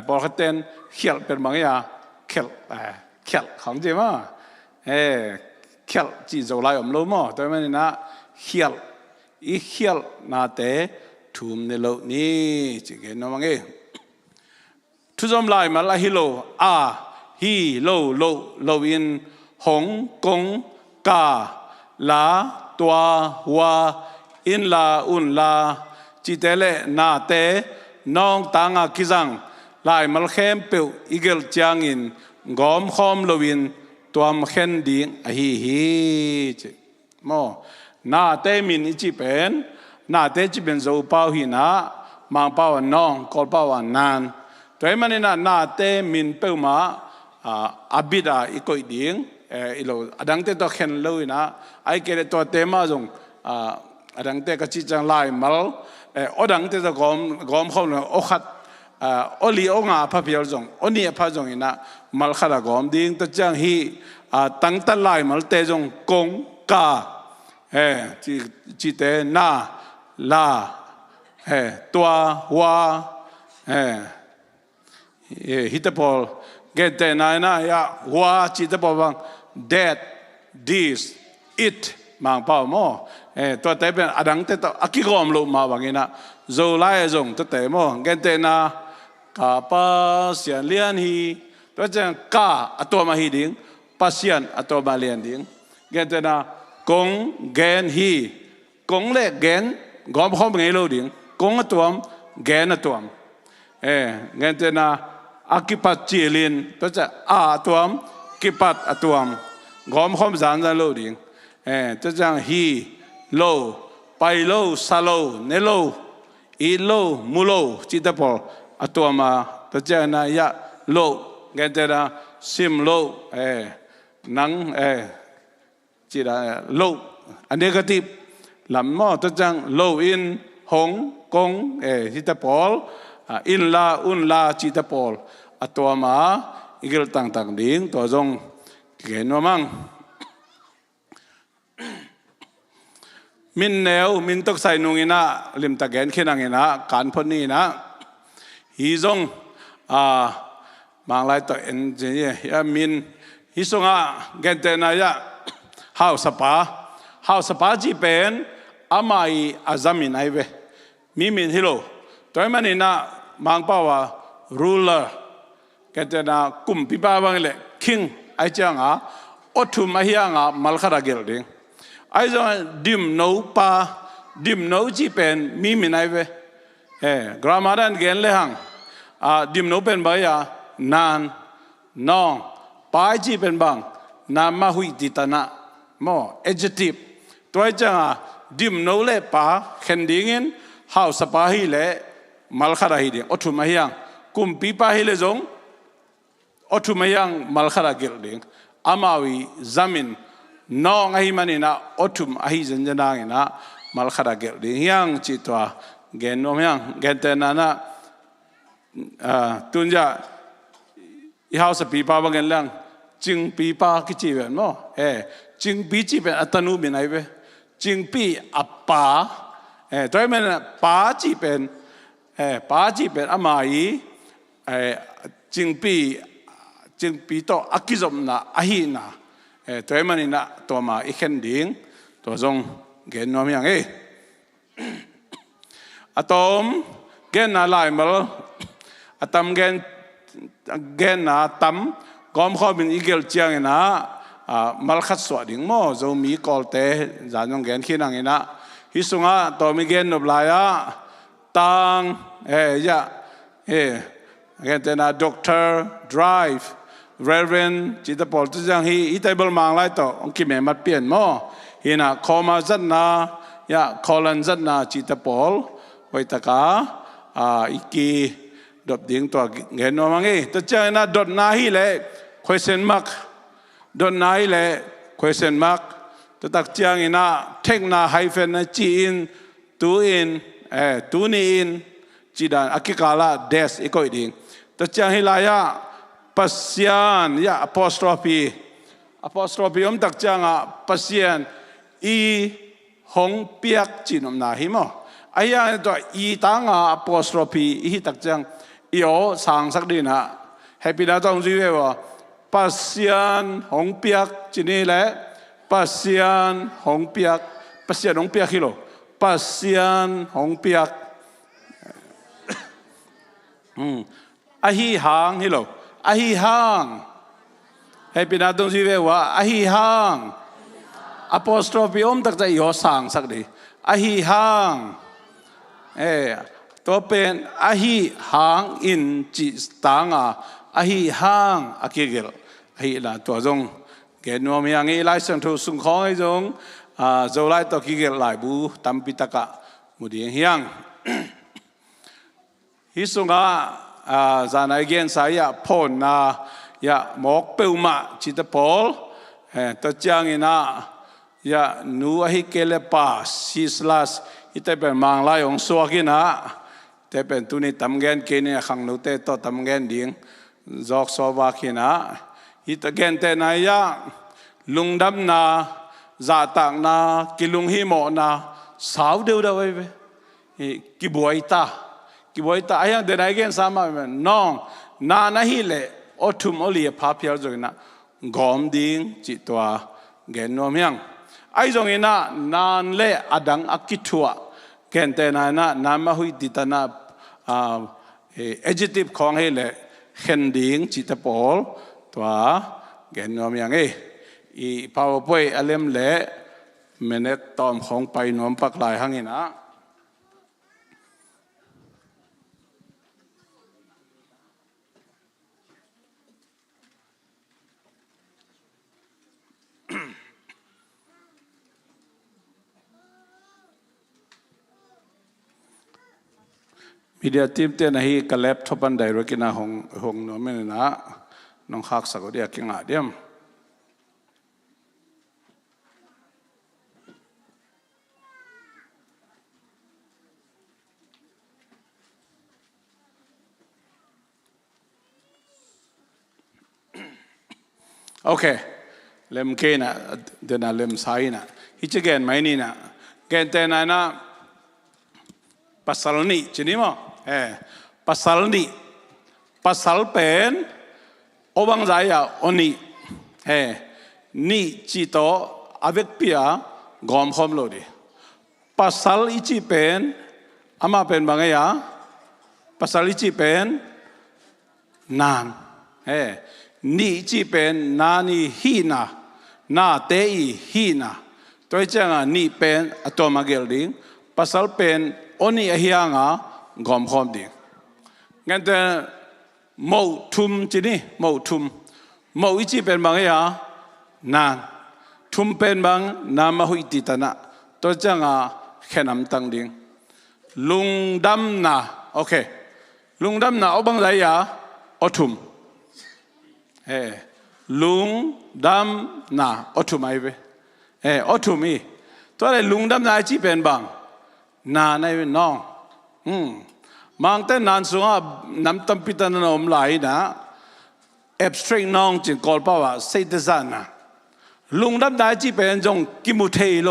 บอกเขาเต้นเขียลเป็นบางอย่างเขียลของจริงมั้งเขียลจีโจไลอมโลมอตัวมันนะเขียลอีเขียลนาเตทุมนิโลนีจีเกนน้องเอทุจอมไลมาลาฮิโลฮีโลอินฮ่องกงกาลาตัวหัวอินลาอุนลาจิเตเลนาเตน้องต่างกิจังลายมัลเข้มเปียวอีเกลจางอินกอมคอมโลวินตัวมเข็นดิงฮีจิโมนาเตมินอิจิเป็นนาเตจิเป็นโจเป้าหินะมังเป้าวันน้องกอลเป้าวันนานตัวมันนี่นาเตมินเปียวมาอาบิดาอีกอยดิงอีโลอดังเตตัวเข็นเลยนะไอเกลตัวเตมาจงอดังเตกจิจังลายมัลอดังเตจะกอมเขาเลยอขัดอลีองาพระเพียรจงอนี่พระจงอินะมัลขดากอมดิ้งตัวจังฮีตั้งแต่ลายมัลเตจงกงกาจิเตนาลาตัวหัวฮิตพอลเกตเตนายนะยาหัวจิตพอลบัง that this it มังเป้าโมตัวเตเป็นอดังเตตัวอากิกอมลุมาบางนะโจไลจงตัวเตโมเกนเตนากาปาเสียนเลียนฮีตัวจังกาตัวมาฮีดิงปัสยันตัวมาเลียนดิง เกณฑ์นะกงเกณฑ์ฮีกงเล่เกณฑ์กอมข้อมไงเราดิ่งกงตัวมเกณฑ์ตัวมเกณฑ์นะอากิปัจจีลินตัวจะตัวมกิปัตตัวมกอมข้อมจานจานเราดิ่งตัวจังฮีโลไปโลซาโลเนโลอีโลมูโลจิตาพอตัวมาตัวจังนายะโลเกณฑ์นะซิมโลนังจีดาโลอันนี้ก็ที่ลำมอตัวจังโลอินหงกงจิตาพอลอินลาอุนลาจิตาพอลตัวมาอีกต่างๆดิ่งตัวจงเกณฑ์ว่ามั่งมินแนวมินตกใส่นุงินะลิมตะเกนขี้นังงินะการพนี้นะฮิซงบางหลายตัวเอ็นเจยมินฮิซงเกนเตนายะฮาวสปาจีเป็นอามาอีอาซามินไอเวมีมินฮิโลตัวมันนี่นะบางป่าวว่า ruler เกนเตนะกุมพิบาบางเลย king ไอจังอทุมไอยังมัลคาราเกลดิงไอ้เจ้าดิมโนปาดิมโนจีเป็นมีมินไอเวกรามาดันเกนเลยหังดิมโนเป็นใบนานน้องปาจีเป็นบางนามาหุยติตานะโม adjective ตัวจังดิมโนเล่ปาเข็นดิ่งฮาวสปาฮิเล่มัลคาราฮิดิ่งอทุมาฮิยังกุมปีปาฮิเล่จงอทุมาฮิยังมัลคาราเกลดิ่งอามาวิซามินน้องไอ้มันนี่นะอทุมไอ้จันจันางนะมัลคาราเกลดิ่งยังจิตว่าเกณฑ์น้องยังเกณฑ์เตนานะตุนจะอีฮาวสปีปาบางเงินเรื่องจึงปีปาคิดจีเป็นมั้งจึงปีจีเป็นอัตโนมินไอเวจึงปีอัปปาตัวมันปาจีเป็นปาจีเป็นอามาอีจึงปีโตอักกิจมนะอาหินะตัวมันนี่นะตัวมาอีกแค่ดิ่งตัวจงเกณฑ์น้องยังอะตอมเกณฑ์อะไรมั้งอะตอมเกณฑ์นะตอมกอมข้อเป็นอีกเกลเจียงนะมัลคัดสวดดิ่งมั้งจะมีกอลเตจานงเกณฑ์ขี้นังนะฮิสุงะตัวมีเกณฑ์นบลายตังยะเกณฑ์นะด็อกเตอร์ drive Reverend จิตปอลที่จังฮีอีเตเบิลมังไล่ต่อองคิเมมัดเปลี่ยนมั้งฮีนะคอมาจัดนายะคอลันจัดนาจิตปอลไว้ตะกาอีกีดดดิ่งตัวเงินว่ามังตัวเจ้านะดดนาฮีเล่ question mark ดดนาฮีเล่ question mark ตัวตักเจ้าอินะเทคนาไฮเฟนนะจีอินตูอินตูนีอินจีดานอากิกาลาเดสอีกอยดิ่งตัวเจ้าฮิลายะปัสยานยา apostrophe ตักจังปัสยานอีหงเปียกจีนอมนาหิมอไอ้ยังตัวอีตังapostrophe อีตักจังอีโอสังสักดีนะให้พี่น้าต้องรู้ว่าปัสยานหงเปียกจีนี่แหละปัสยานหงเปียกฮิโลปัสยานหงเปียกอาฮีหางฮิโลอาฮีหางให้พี่น้าต้องรู้ว่าอาฮีหาง apostrophe ตักจะอีโอสังสักดีอาฮีหางตัวเป็นอาฮีหางอินจิตตังอาฮีหางอากิเกลอาฮีละตัวจงเกณฑ์ว่ามีอย่างนี้ไล่ส่งถูกส่งของไอ้จงจะไล่ตัวกิเกลไล่บูตามปิตกะมุดีเฮียงฮิสุงจานไอเกนสายพ่นนะยาหมอกเปิวมาจิตปอลตัวจางอินะยานูอาฮิเกเลปาซิสลาสอิตเป็นมังลายองสวกินะแต่เป็นตุนี่ตำเงินเกนี่ขังนูเตโตตำเงินดิ่งจอกสวากินะอิตเกนเตนายะลุงดำนาจาตังนากิลุงฮิโมนาสาวเดียวเดียวไปกิบวยตาไอ้ยังเดินไอเกนสามาเป็นน้องนานาฮิเลอทุมอลีพาพิลจงนะกอมดิ่งจิตตัวเกนโนมยังไอ้จงนะนานเล่อดังอักขิทัวเกนเตนานะนามาหุยดิตานะadjective ของให้เล่เข็นดิ่งจิตปอลตัวเกนโนมยัง อีพาวป่วยอเลมเละเมเนตตอมของไปหนวมปักลายหังอินะมีเดียทีมเต้นให้กระเล็บทบันไดรักินาหงหนูไม่นะน้องฮักสักเดียกิงอาเดียมโอเคเล่มเกน่ะเดินเล่มไซน่ะฮิจเกนไม่นี่น่ะเกนเตน่ะนะpasal ni jadi mo pasal ni pasal pen obang saya oni ni cito avek pia gom khom lo di pasal ichi pen ama pen bangaya pasal ichi pen nan ni ichi pen nani hina na tei hina toi changa ni pen atoma gelding pasal pen oni ahianga gom khom dingงั้นแต่โมทุมจีนี่โมทุมโมอิจิเป็นบางอย่างนานทุมเป็นบางนามาหุยติตนะตัวจังอ่ะแค่น้ำตังดิ่งลุงดำนาโอเคลุงดำนาเอาบางไรอ่ะอทุมลุงดำนาอทุมไอ้เว้อทุมอีตัวอะไรลุงดำนาจีเป็นบางนาในน้องมังแต่นานสุงอ่ะน้ำตั้มพิจารณาอมไหลนะabstract น้องจึงกอลป่าวเศรษฐศาสตร์นะลุงดำได้จีเป็นจงกิมุเทโล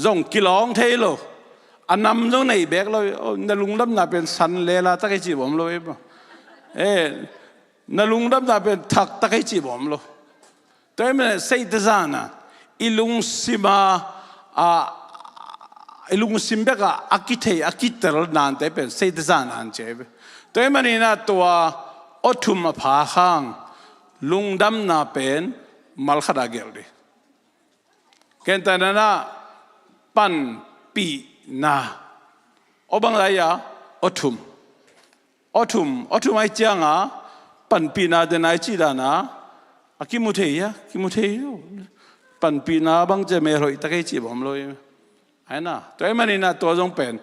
จงกิลองเทโลอันนำจงในแบกเลยนลุงดำน่ะเป็นสันเลลาตะไคจีบผมเลยนลุงดำน่ะเป็นทักตะไคจีบผมเลยแต่เมื่อเศรษฐศาสตร์นะอีลุงสิมาไอ้ลุงซิมเบกอากิเทอากิเตอร์นานแต่เป็นเศรษฐศาสตร์นานเจ็บตัวมันนี่นะตัวอทุมผาข้างลุงดำนาเป็นมัลขดาเกลดิเกณฑ์แต่นั้นนะปันปีนาอบางไรอะอทุมไอ้เจ้างะปันปีนาเดนไอจีดานะอากิมุเทียปันปีนาบางจะไม่รอยตะไคจีบผมเลยไอ้น่ะตัวมันนี่นะตัวจงเป็น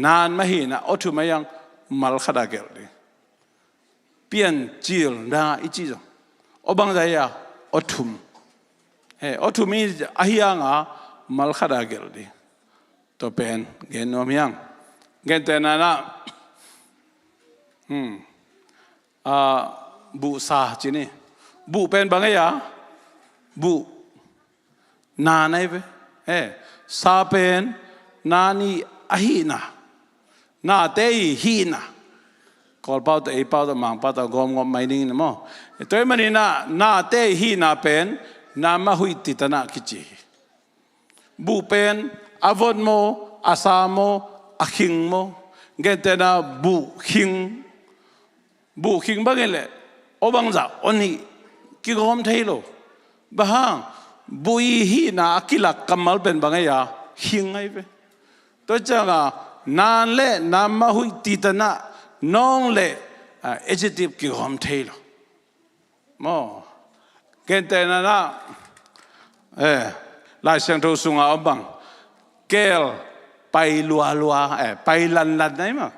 นานไม่เห็นนะอทุมยังมัลขดาเกลดิเปลี่ยนจิลนะอีจีจงอบางใจอะอทุมอทุมีอาฮิยังอะมัลขดาเกลดิตัวเป็นเกณฑ์นวมยังเกณฑ์แต่นั้นนะบุษาจีนี่บุเป็นบางอย่างบุนาไงเว้ซาเป็นนานี่อาฮินาเตยฮีนะกอลเป้าตัวเอเป้าตัวมังเป้าตัวกอมไม่นิ่งนะมั้งตัวมันนี่นาเตยฮีนาเป็นนามาหุยติตนะกิจิบุเป็นอาวดโมอาสามโมอาคิงโมเกตนะบุคิงบางอย่างอบางจากอันนี้กิโกมเทโลบางบุยฮีนากิลักกัมมัลเป็นบางอย่างคิงไงเว้ตัวจังอ่ะนานเล่นามาหุยติตนะน้องเล่adjective กิโกมเทโลมอเกณฑ์แต่นั้นนะลายเสียงทูสุงอาบังเกลไปลัวไปลันไหนมั้ง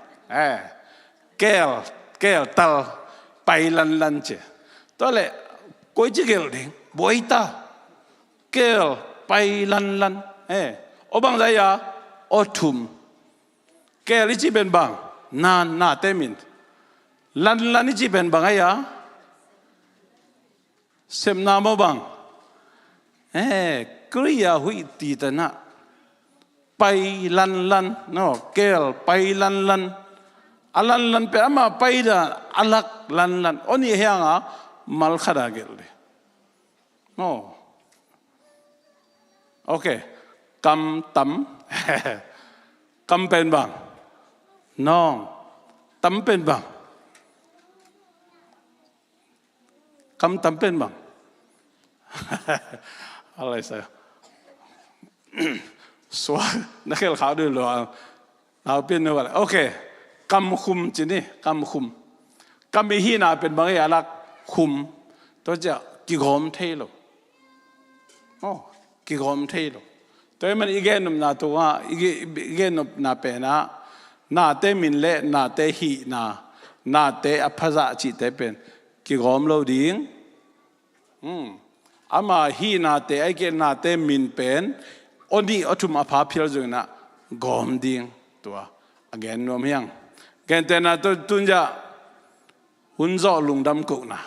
เกลตัลไปลันเจตัวเล่กุยจิเกลดิบอยตาเกลไปลันอบังใจยาอทุมเกลจิเป็นบังนาเตมินลันจิเป็นบังไงยาเสมนามบังกริยาหุยตีตนะไปลันเนาะเกลไปลันอัลลันเป็นอามาไปดาอัลลักลันอันนี้เฮียงอ่ะมัลขดาเกลเลยโอ้โอเคกำเป็นบังน้องตำเป็นบังตำเป็นบัง อะไรสิ สวนักเรียนข่าวดูหรอเราเป็นอะไรโอเคกำคุมจีนี่กำคุมกำมีฮีน่าเป็นบางอย่างละคุมตัวจะกิโกมเทโลโอ้กิโกมเทโลตัวมันอีกแนมนาตัวอีกแนมนาเป็นนาเตมินเล่นาเตฮีนาเตอภัสจิเตเป็นกิโกมโลดิ้งอามาฮีนาเตไอเกนาเตมินเป็นอันนี้อัตุมาพาพิลจุนะกอมดิ้งตัวอเกนนวมยังเกนเตนะตัวตุนจะหุ่นจ่อลุงดำกุนะ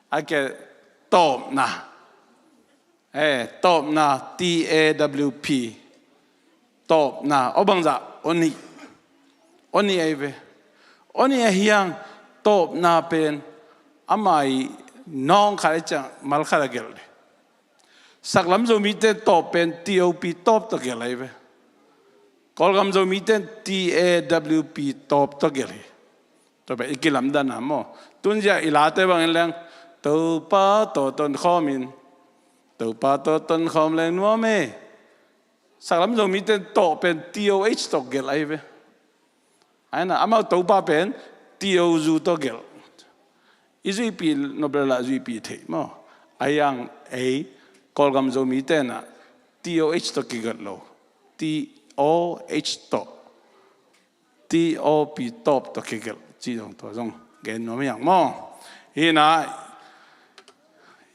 ไอเกตบนะตบนะ TAWP ตบนะอบังจะอันนี้ไอเวอันนี้เฮียงตบนะเป็นอามาน้องขาจังมัลขาเกลเลยสักลำจะมีเต้นตบเป็น TOP ตบตะเกลเลยเวกอลกำจะมีเต้น TAWP ตบตะเกลเลยตัวไปอีกลำดันนะโมตุนจะอิลาเตบังเรื่องตัวป้าตัวต้นข้อมินตัวป้าตัวต้นข้อมเรื่องนัวเมสักลำจะมีเต้นตบเป็น TOH ตะเกลเลยเวไอ้น่ะอามาตัวป้าเป็น TOU ตะเกลอีจุยปีนบลาจุยปีเทมั้งไอ้ยังกอลกัมโซมีเตนะ TOH ตะกิกัดโล TOH ต TOP ตบตะกิกัดจีตรงตัวตรงเกณฑ์น้อยอย่างมั้งฮีน่ะ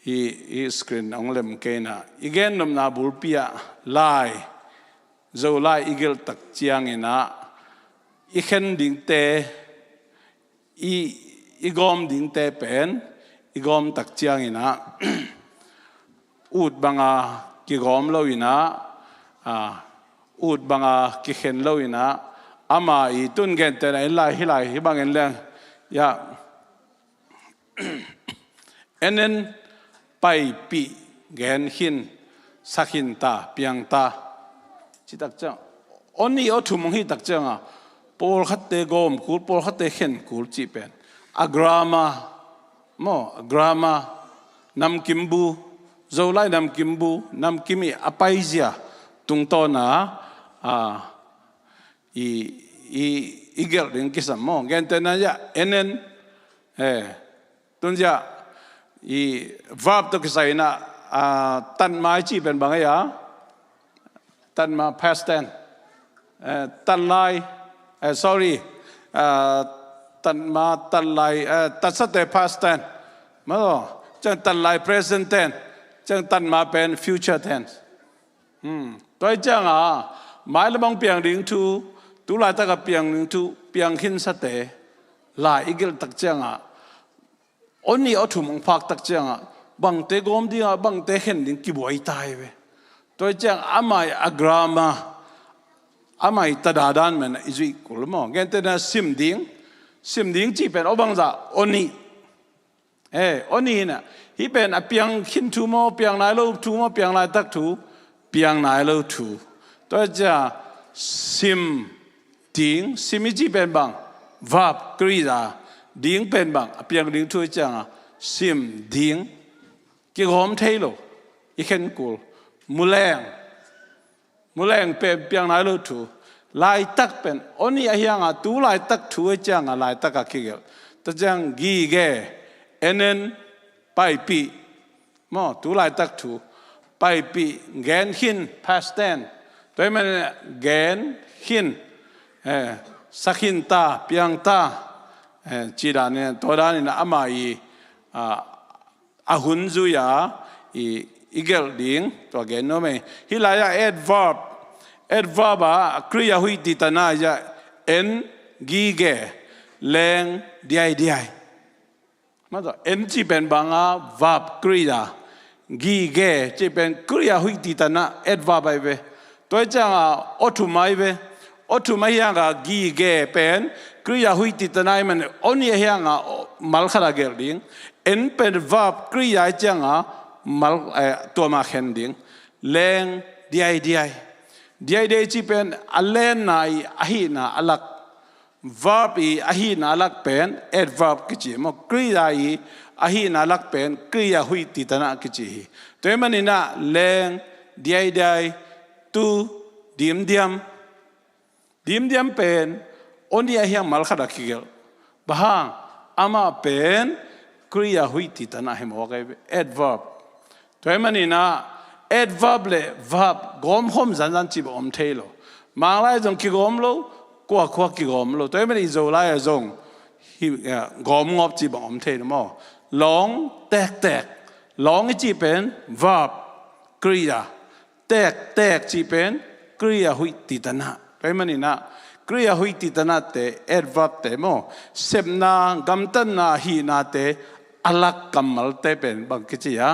อีสกรีนองเล็มเกณฑ์น่ะอีเกณฑ์น้ำนาบุลปีอะไล่โซไล่อีเกลตักเจียงอินะอีเข็นดิ่งเตอีกอมดิ่งเตเป็นอีกอมตักเจียงอินะอูดบังอากิกอมเลวินะอูดบังอากิเข็นเลวินะอามาอีตุนเกนเตนะอิลาฮิลาฮิบังเงินเลี้ยงยาเอ็นไปปีเกนหินสักหินตาเปียงตาจิตักจังอันนี้อัตุมงฮิตักจังปอลขัดเตกอมคูลปอลขัดเตเข็นคูลจีเป็นagrama nam kimbu zolai nam kimbu nam kimi apaisia tungtona igel ding kisam mo gentena ya enen tunja verb to kisaina tan mai chi ben bangaya tan ma past tense tan lai sorryตันมาตันไลตัดสเตป past tense มาต่อจังตันไล present tense จังตันมาเป็น future tense ตัวจังหมายละบางเปียงดิ่งทูตุลาตะกับเปียงดิ่งทูเปียงหินสเตลายอีกตักจังอันนี้อัตุมงพักตักจังบางเตกอมดิ่งบางเตเห็นดิ่งกิบวยตายเว้ตัวจังอามาอักรามาอามาตัดดานมันอิจุยกุลมองเงี้ยแต่น่ะซิมดิ่งจีเป็นอบังจะอันนี้อันนี้น่ะที่เป็นเปียงหินทูโมเปียงนายโลทูโมเปียงนายตักทูเปียงนายโลทูตัวจะซิมดิ่งซิมจีเป็นบางวับกรีดาดิ่งเป็นบางเปียงดิ่งทูจังซิมดิ่งกี่หอมเทโลอีกเห็นกูมูแรงเป็นเปียงนายโลทูลายตักเป็นอันนี้ไอ้ยังตูลายตักถูจังลายตักกี่เกลแต่จังกีเกเอ็นไปปีมอตูลายตักถูไปปีแกนหิน past tense ตัวมันแกนหินสักหินตาเปียงตาจีดานี่ตัวด้านนี้นะอามาอาหุนจุยาอีเกลดิ่งตัวแกนโนเมฮิลายา adverbกริยาหุยติตนาจะกีเกแรงดีมาต่อจีเป็นบางverb กริยากีเกจีเป็นกริยาหุยติตนา adverb ไปเวตัวจังอัตุมาเวอัตุมายังกีเกเป็นกริยาหุยติตนามันอันนี้ยังมัลขลาเกลดิ่งเป็น verb กริยาจังมัลตัวมาเข็นดิ่งแรงดีจีเป็นอัลเลนนายอหินาอัลัก verb i ahi na lak pen adverb kichi mo kriya i ahi na lak pen kriya hui titana kichi toy manina leng diai tu dim diam pen oni ahiang mal khada kigel bahang ama pen kriya hui titana hemo kai adverb toy manina adverb le verb gom hom zan chi om thelo mang lai jong ki gom lo qua ki gom lo toy mani zo lai zong hi gom ngop chi om thelo mo long tek long chi pen verb kriya tek chi pen kriya hui titana toy manina kriya hui titana te adverb te mo semna gamtan na hi na te alak kamal te pen bang kichi ya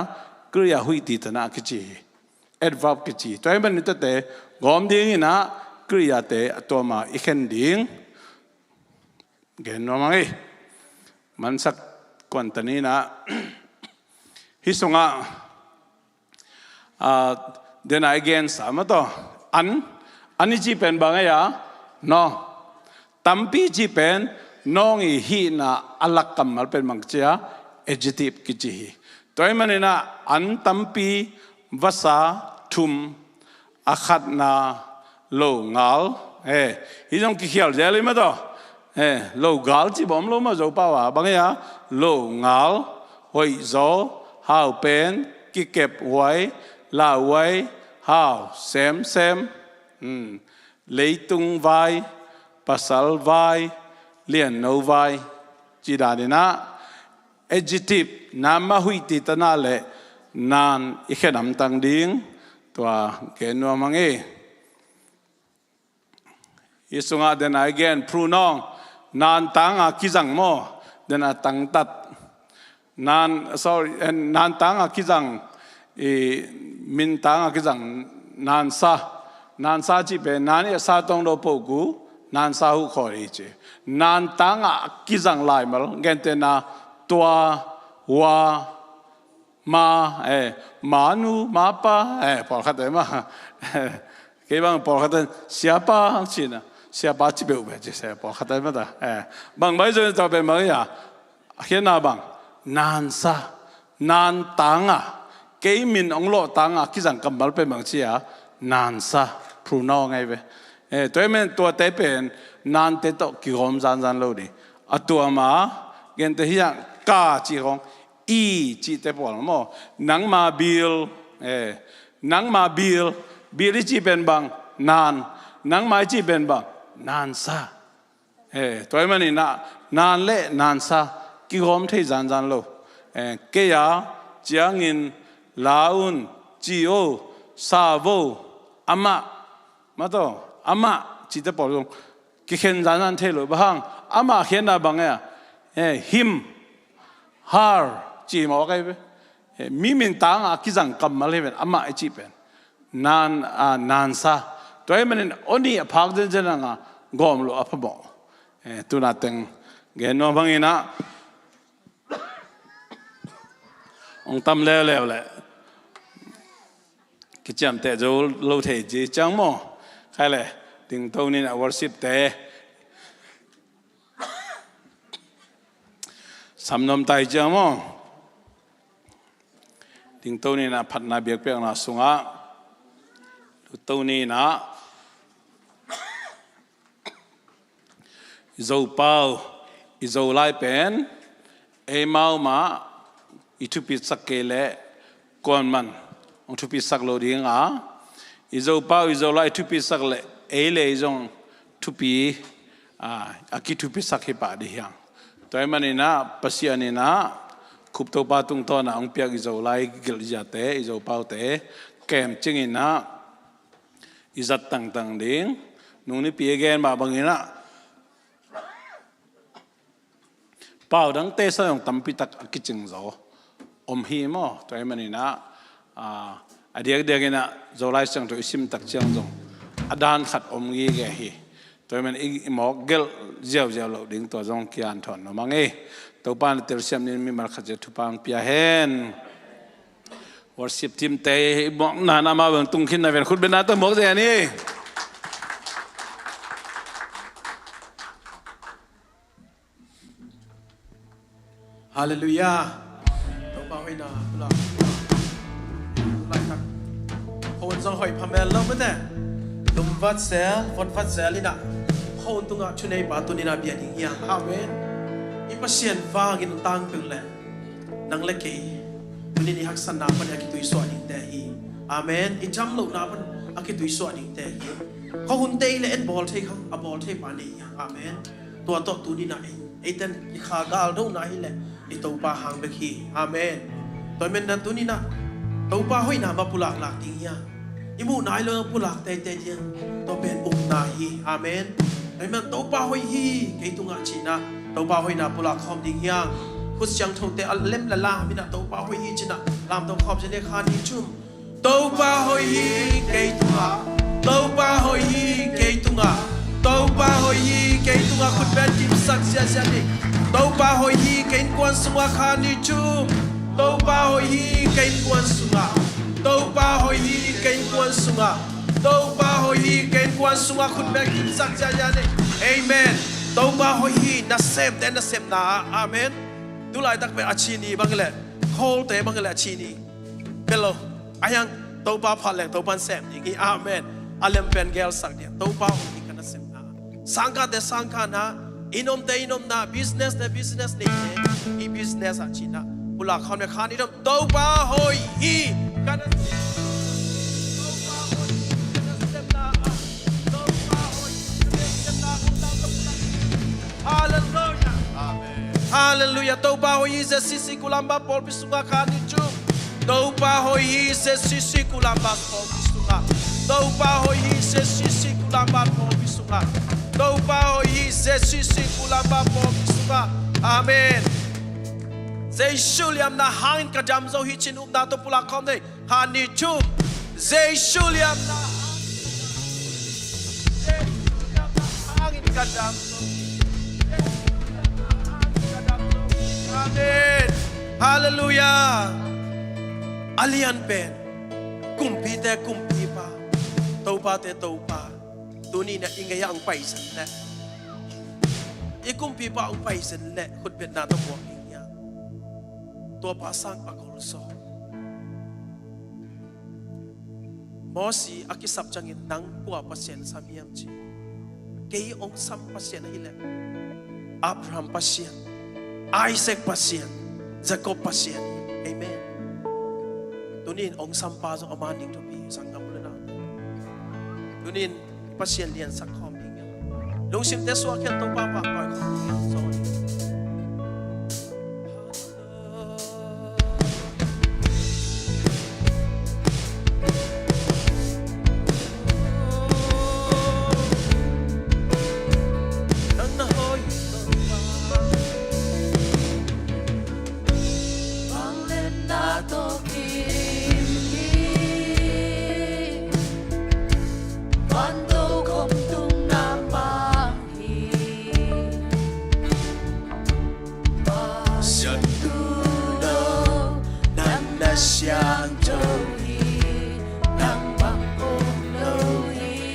kriya hui titana kichi adverb kichi toy man te gom ding ina kriya te atoma ikhen ding gen no mangi mansak kwantani na hisunga then again samato ani chi pen bangaya no tampi chi pen nong i hi na alak kamal pen mangchia adjective kichi toy manina an tampi vasa thum akhat na lo ngal hi jong ki khial jeli ma to lo gal chi bom lo ma zo pa wa bangaya lo ngal hoi zo hao pen ki kep wai la wai hao sem leitung vai pasal vai lian no vai chi da ni na adjective nama hui ti tana le nan ikhenam tang ding tua kenwa mangi isunga then again pronoun nan tanga kizang mo then tang tat nan tanga kizang min tanga kizang nan sa chi pe nan ya sa tong do poku nan sa hu khori che nan tanga kizang lai mal gente na tua wa ma manu mapa por khate ma ke bang por khate siapa china siapa chi be ube che se por khate ma da bang mai zo to be ma ya hian na bang nan tanga ke min ong lo tanga kizang kamal pe mang chia nan sa pronoun ngai be toy men to te pen nan te to ki gom zan lo di atua ma gen te hiang ka chi hong i chi te pol mo nang ma bil chi pen bang nan nang mai chi pen bang nan sa toy mani na nan le nan sa ki gom thei zan lo ke ya chiang in laun chi o sa vo ama ma to ama chi te pol ki khen zan thei lo bang ama khen na bang ya him har chi mo kai mi min tang a kizang kamal heven ama chi pen nan sa toy manin oni a phak jen nga gom lo apamo tu na teng gen no bangina ong tam le ki cham te zo lo the ji chang mo khai le ting to ni na worship te samnom tai chang mo ting to ni na phat na biak pek na sunga to ni na zo pau izo lai pen e mau ma itupi sakele kon man on tupi saklo ding a izo pau izo lai tupi sakle e le izong tupi aki tupi sakhe pa de yang toy manina pasianina khup to pa tung to na ong piak izo lai gil ja te izo pau te kem chingina izat tang ding nung ni pi again ba bangina pau dang te sa yong tampi tak kiching zo om hi mo toy manina adiak na zo lai sang to isim tak chiang zo adan khat om gi ge hi toy man i mo gel jiao lo ding to zong kian thon no mangi to pan tel siam ni mi mar khat je thupang pia hen worship team te mo na na ma bang tung khin na ven khut ben na to mo je ni ฮาเลลูยาต้องบอกให้นาพลังไล่ทักคนจังหอยพาเมลแล้วมั้ยเนี่ยลุมวัดเซลวัดเซลนี่นะคนตุงอ่ะชุนัยบาตุนี่นะเบียดอย่างเงี้ยอาเมนอีพัศยันฟ้ากินตังเป็นแหละนังเล็กเกย์ตุนี่ฮักสันนาปันอากิตุยสวดยิ่งแต่ฮีอาเมนอีจำลูกนาปันอากิตุยสวดยิ่งแต่ฮีเขาหุ่นเตยเล่นบอลเทเขาเอาบอลเทปานนี้อาเมนตัวโตตุนี่นะเองไอ้เต้นอีขากาลดูนะฮิแหละไอ้ตัวปลาหางเบคีอาเมนตัวเมนนั้นตุนี่นะตัวปลาห้อยน้ำมาปุลักหลักทิ้งยังอีมูนายเลยปุลักเตยยังตัวเป็นอุ้มนาฮีอาเมนไอ้มันตัวปลาห้อยฮีไอ้ตุงอาชีนะตัวปลาห้อยน้ำปุลักคอมทิ้งยังคุสยังทงเตอเล่มละลามินะตัวปลาห้อยฮีจีนะลามตัวคอมจะได้คานิจุมตัวปลาห้อยฮีไอ้ตุงอาตัวปลาห้อยฮีไอ้ตุงอาตัวปลาห้อยฮีไอ้ตุงอาคุณเป็นทีมสักเสียเสียนี่ตัวปลาห้อยฮีไอ้กวนสงคานิจุมตัวปลาห้อยฮีไอ้กวนสงตัวปลาห้อยฮีไอ้กวนสงตัวปลาห้อยฮีไอ้กวนสงคุณเป็นทีมสักเสียเสียนี่เอเมนตัวปลาห้อยฮีน่าเซฟแต่น่าเซฟนะอาเมนดูไลตักเป็นอาชีนีบางเลยโคลเตบางเลยอาชีนีเป็นโลอายังตัวปลาพันแหลงตัวปลาเซฟอย่างนี้อาเมนอาเลมเป็นเกลสักเดียวตัวปลาห้อยฮีกันน่าเซฟนะสังกัดเดสังกัดนะอินอมเตอินอมนะบิสเนสเดบิสเนสนี่อีบิสเนสอาชีนะบุลาคอนเมคานิดมตัวปลาห้อยฮีกันน่าเซฟตัวปลาห้อยฮีกันน่าเซฟนะตัวปลาห้อยฮีกันน่าเซฟนะฮาเลลูยาHallelujah. Tauba hoi ZCC Columbus Paupi sunga kani chu. Tauba hoi ZCC Columbus Paupi sunga. Tauba hoi ZCC Columbus Paupi sunga. Tauba hoi ZCC Columbus Paupi sunga. Amen. Zay shuliam na hangin ka jam zo hi chin na to pula kom dei. Kani chu. Zay shuliam na hangin ka jam zo. Amen. Hallelujah. Alian pen. Kumpi te kumpi pa. Taupa te taupa. Tuni na ingay ang paisan le. Ikumpi pa ang paisan le. Kutbet na to buwang ingya. Tua pasang pagkulso. Mosi akisap jangin nang kuwa pasyen sa miyam chi. Kay ong sam pasyen na hile. Abraham pasyen. Isaac pasien, Jacob pasien, amen. Tunin ong sampa so amaning to be sanggam mula na. Tunin pasien lian sa coming. Long sim teswa kyan to papa pa. Sorry.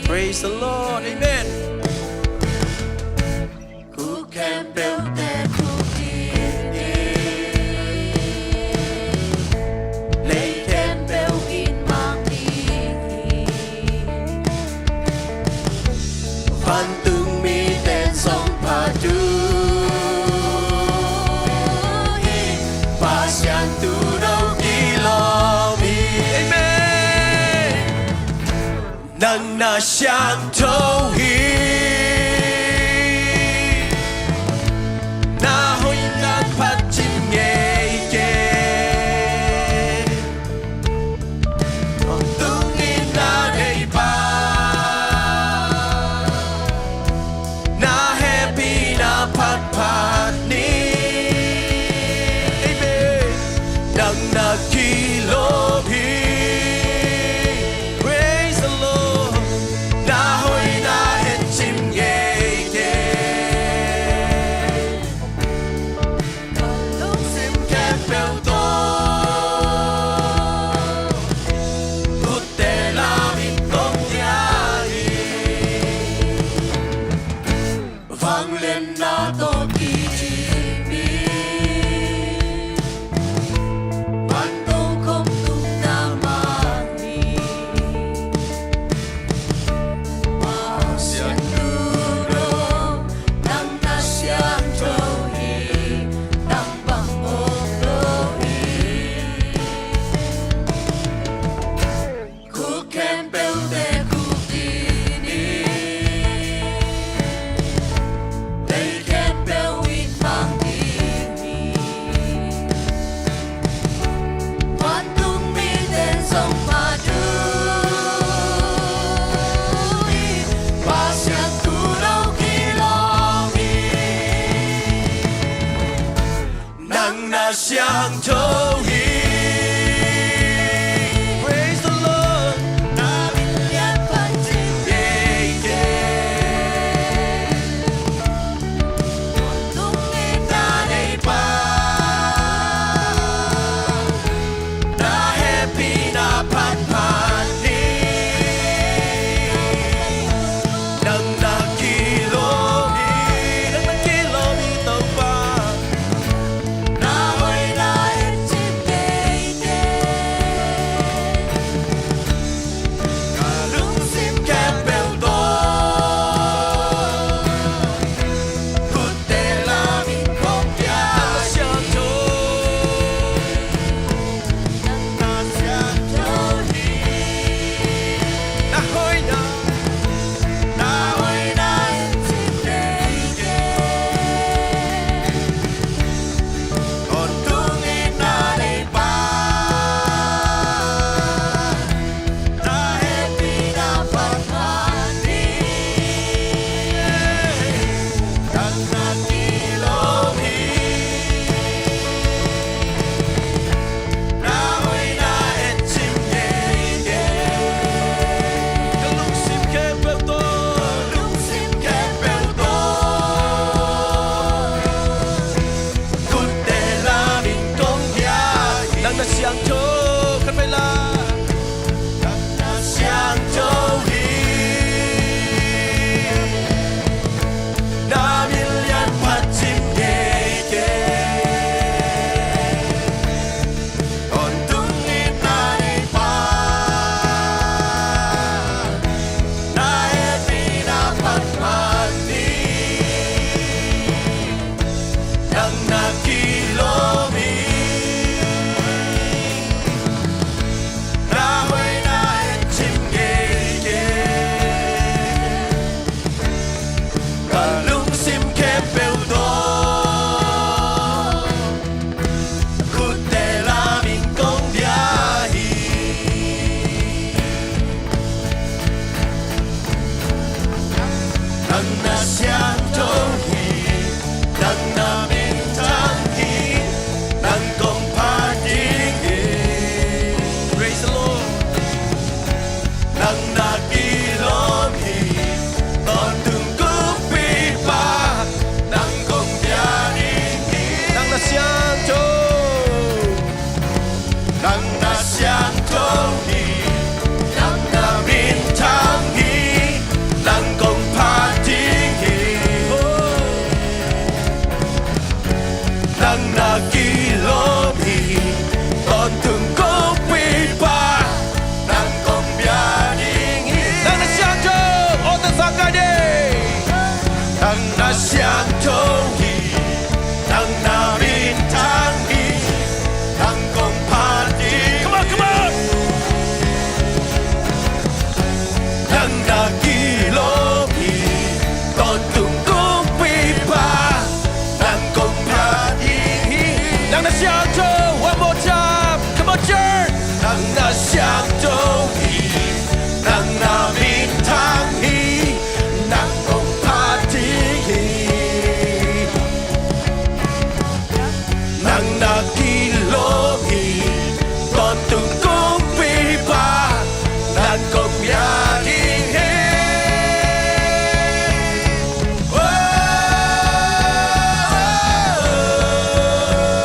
Praise the Lord, amen. Who can build that Lay can build in Maki. Văn tương mi tên sông Padu. Pasian tu đâu đi lo mi. Amen. Nang na siyang tauhid na ho'y nagpatingay ang tungin na iba na happy na pagpani nang nagkilobi. siang châu hi praise the Lord na min lian pan chim ye ye tung nghe ta đây ba na happy na pan pan ni nang na kilo mi tàu ba na hoi na em chim kê kê cả lúc sim kẹp bèo to cút tê la min không ya xiang châu na xiang châu hi na hoi na em chim kê kê còn tung in na đây ba na happy na pan pan đi đang na kilo hi na hoi na em chim ye ye cái lúc sim kẹp bèo to cút tê la min công ya nang na siang châu kan mai la nang na siang châu hi na min lian pat chim ye ye on tung in na ni pa na happy na pan pan ni nang na kilo mi na hoi na em chim ye ye cả lúc sim kẹp bèo to cút tê la min công bia hi nang na siang châu hi nang na min tang hi nang công pa ding hi praise the Lord nang na kilo hi ton tung cúp pi pa nang công bia ding hi nang na siang châu hi nang na min tang hi nang công pa ding hi nang na kilo hi ton tung cúp pi pa nang công bia ding hi nang na siang châu o ta sang cái đi nang na siang châu hi nang na min tang hi nang công pa ding come on nang na kilo hi ton tung cúp pi pa nang công pa ding hi nang na siang châu one more time come on church nang na siang châu hi nang na min tang hi nang công pa ding hi nang na kilo hi ton tung cúp pi pa nang công ya ding hi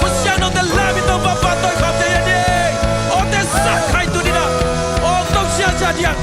Quân siang nông ta la mi tông ba ba tôi khom te yan đi ô te sa khai tu đi na ô tông siang cha diang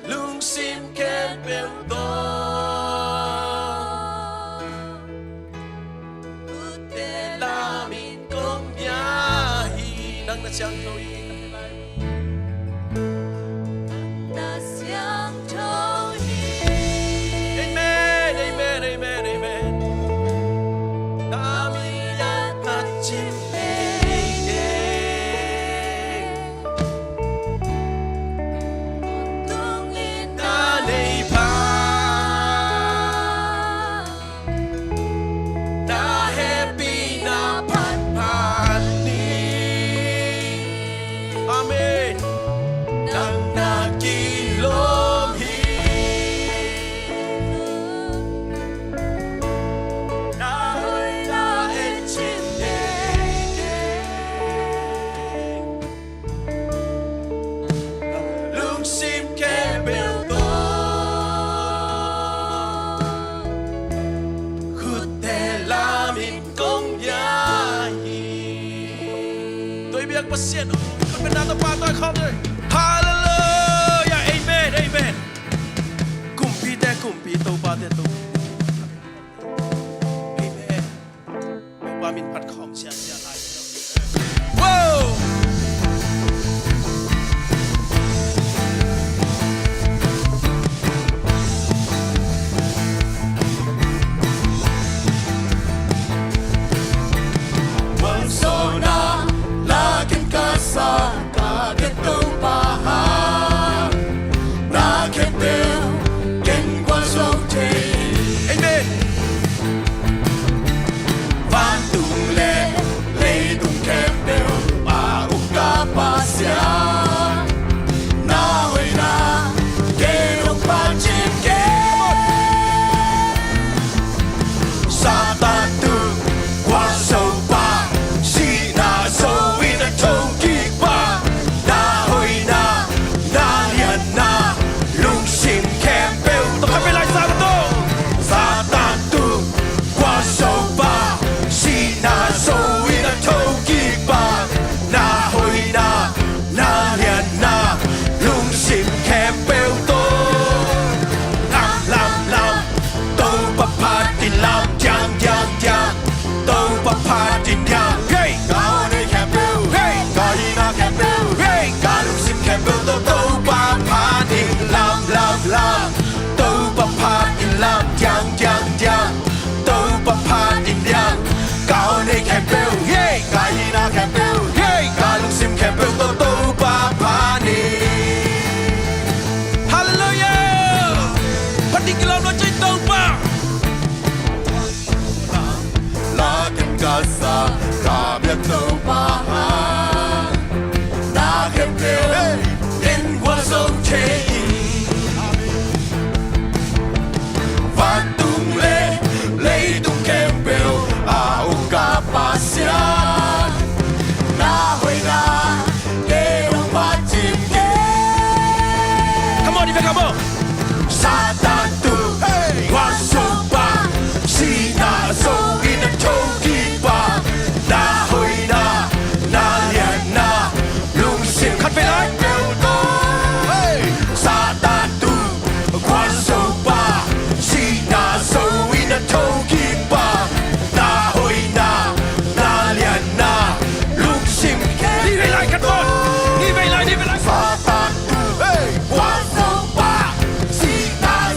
lung sim ken bel to te la min công ya hi nang na chang thôi amen amen amen amen Amina pachim pasien con bên nào pa tôi không rồi hallelujah amen amen kumpi tàu ba te tu amen ba min pat khom sia sia lai wow sa ka get to pa ha na ke bel ken kwa so te amen van tu le tung ke bel pa u ka pa sia na we na ke ro pa chim ke sa ta tu kwa so pa si na so in a tone sa ka biết đâu pa ha na kem bel in qua sông che và tung lê tung kem bel a u ka pa sia na hoi na ke ro pa chim ke come on Ibe come on Satan tu qua sông pa si na so in a choki khát về lại Satan tu qua sâu ba si na sâu in a toki ba na hoi na liền na lúc sim đi về lại cắt con đi về lại Satan tu qua sâu ba si na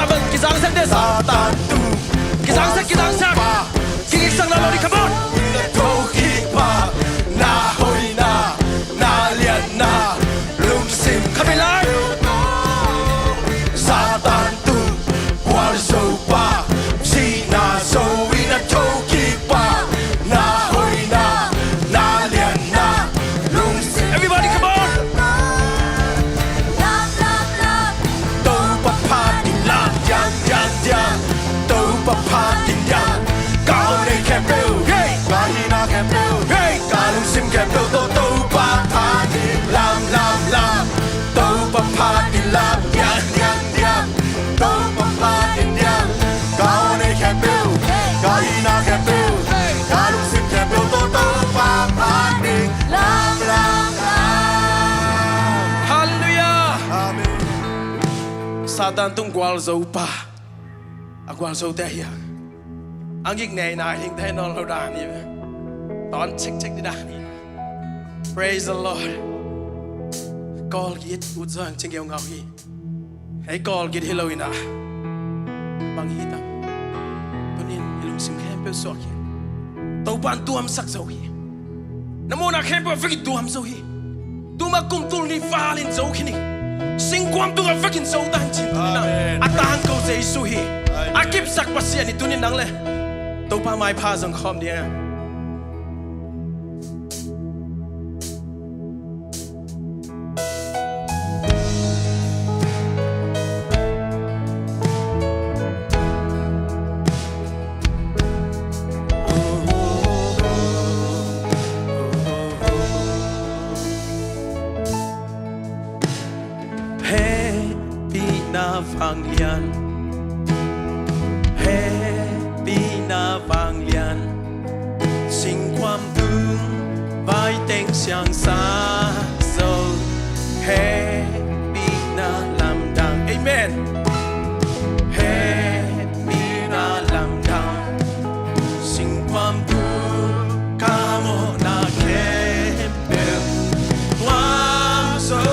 Seven, kisang sak des. Satan tu Kisang sak, kisang sak. Kikik sang na lori, come on. na thâu khi pa na hoi na lian na lung sim Kami lang. Satan tu war so pa si na so wi na thâu khi pa na hoi na lian na lung sim Everybody, come on. đâu pa pa din la yang đâu pa pa din yang cao này kẹp bêu hey ga hi na kẹp bêu hey ga lung sim kẹp bêu đâu pa pa din lam đâu pa pa din lam yang đâu pa pa din yang cao này kẹp bêu ga hi na kẹp bêu ga lung sim kẹp bêu đâu pa pa din lam Hallelujah. amen Satan tung gwal zo pa. Gwal zo te hiang. Ang gig này nai hing te non lo da ni. Ton check đi da ni. Praise the Lord. Call git ut zang cheng geu ngau hi. Hey call git hello ina. Bang hi ta. Tunin ilung sim khem pe so hi. Tau ban tuam sak zo hi. Namo na khem pe fik tuam zo hi. Tu ma kum tul ni falin zo khini. Sing kwam tu ga fakin zo dan chin tu na. Atang ko Jesu hi. Akip sak pasian ni tunin nang le. Tau pa mai pa zong khom dia. Vang lian Happy na vang lian Sinhความtương vai tên xiang xa dâu Happy na làm đàng Amen Happy na làm đàng Sinhความtương ca mô na kém bèo Hoa sơ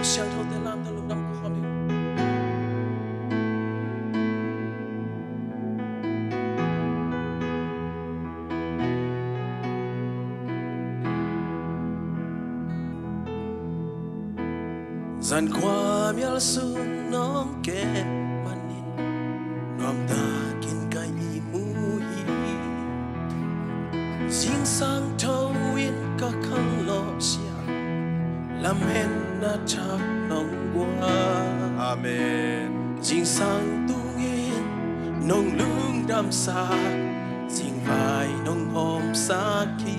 Siang thâu tên lam ta lùng đâm của họ mình. Dần qua miel sun nong ke manin nom ta kin kai i mu hi sing sang thâu in ka khang lo sia lam hen na chak nong qua amen sing sang tung in nong lung đam sa sing vai nong hom sa ki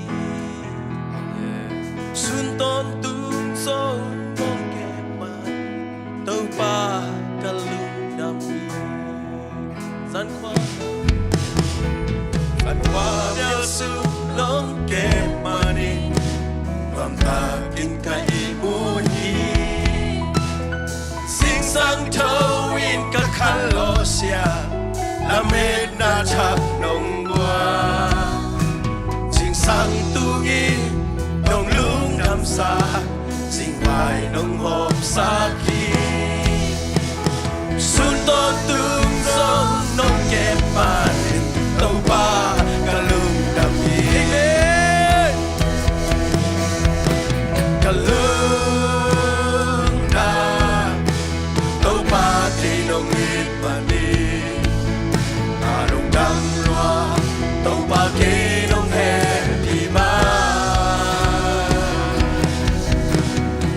sun ton tung so nong ke tâu ba cả lưng đam mi gian khoa đeo su nong kẹp mani làm ta kinh kai mu hi sing sang thâu in cả khăn lo xia la mê na chak nong qua sing sang tu in nong lung đam sa sing vai nong hop sa ki sun to tung sông nông kẹp bàn tàu ba cả lưng đam hi cả lưng đam tàu ba thì nông ít bàn đi ta nông đam loa tàu ba kia nông hè thì ba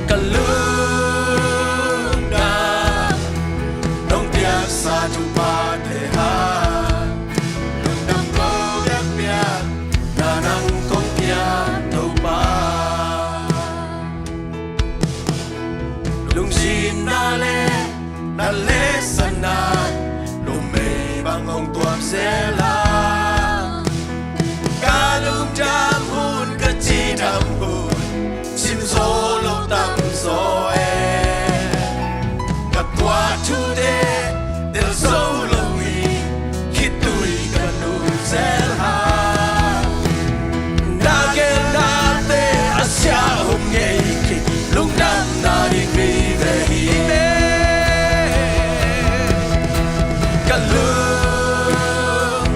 cả lưng đam sa tu pa te ha lung dam ko dak pia na nang kong pia tau pa lung sin na le sana lung me bang hong tuam se la ka lung jam hun ka chi dam hun sim zo lo tam zo e ka tua tu de del solo we hit tu ka nu zelha na ke na te asya hum nge ki lung dam na di vi ve hi me ka lung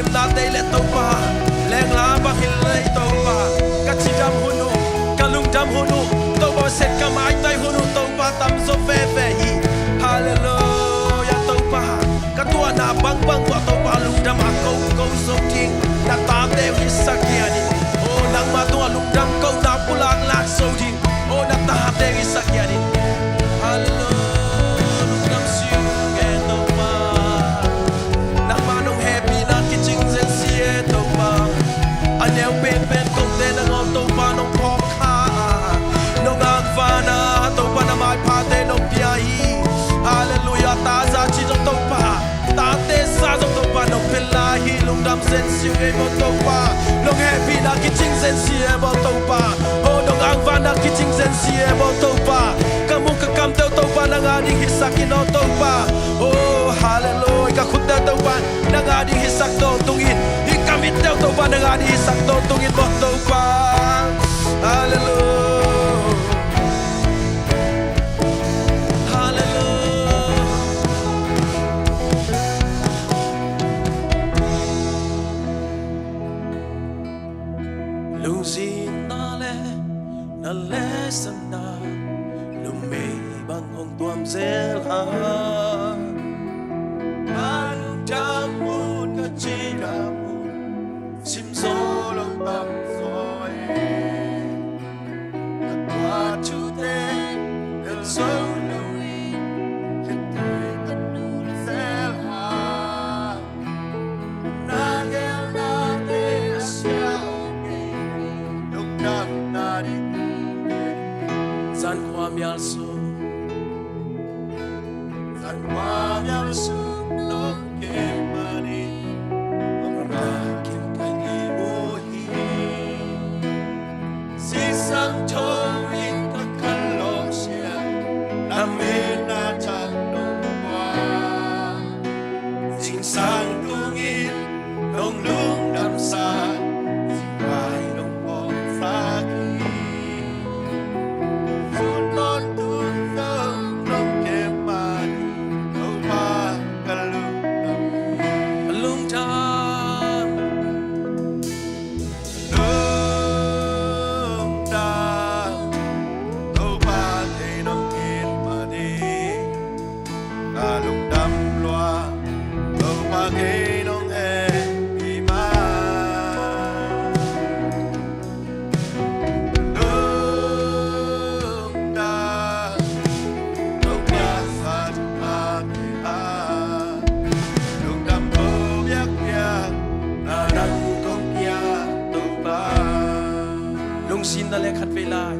kim na te le to pa leng la ba hil le to pa ka chi dam hunu ka lung dam hunu to ba set ka mai tai hunu to pa tam so fe fe hi hallelujah to pa ka tua na bang bang wa to pa lung dam a ko so king na ta te hi sakyani o nang ma tua lung dam ko na pulang lak so jing o na ta te hi sakyani hallelujah Anel pen pen kong te na ngom to pa nong pok ha nong ang vana to pa na mai pa te nong piai hallelujah ta za chi trong to pa ta te sa trong to pa nong pen la hi lung dam sen siu ge mo to pa nong happy na ki ching sen si e mo to pa oh nong ang vana ki ching sen si e mo to pa kamu ka kam te to pa na nga ding hisak no to pa oh hallelujah ka khut te to pa na nga ding hisak to tungin Kamit daw to pa nang adi sakto tungin mo to pa hallelujah hallelujah Lusin na le sana lumay bang hong tuam zel ha Anong jamon ka chidam Sim solong tam soe At what today El solo Kitay kanul selha Nagel nate asya Yung nam narin San Juan Yalso San Juan Yalso Nong kemani Sang thâu in các khăn lo xia nam mê na chan nong qua Sing sang tung in nong lung đam sa Sing vai nong bom sa ki Sun non tung sông nong kem mani Nong pa kalung Lung cha Xin na le khát về lại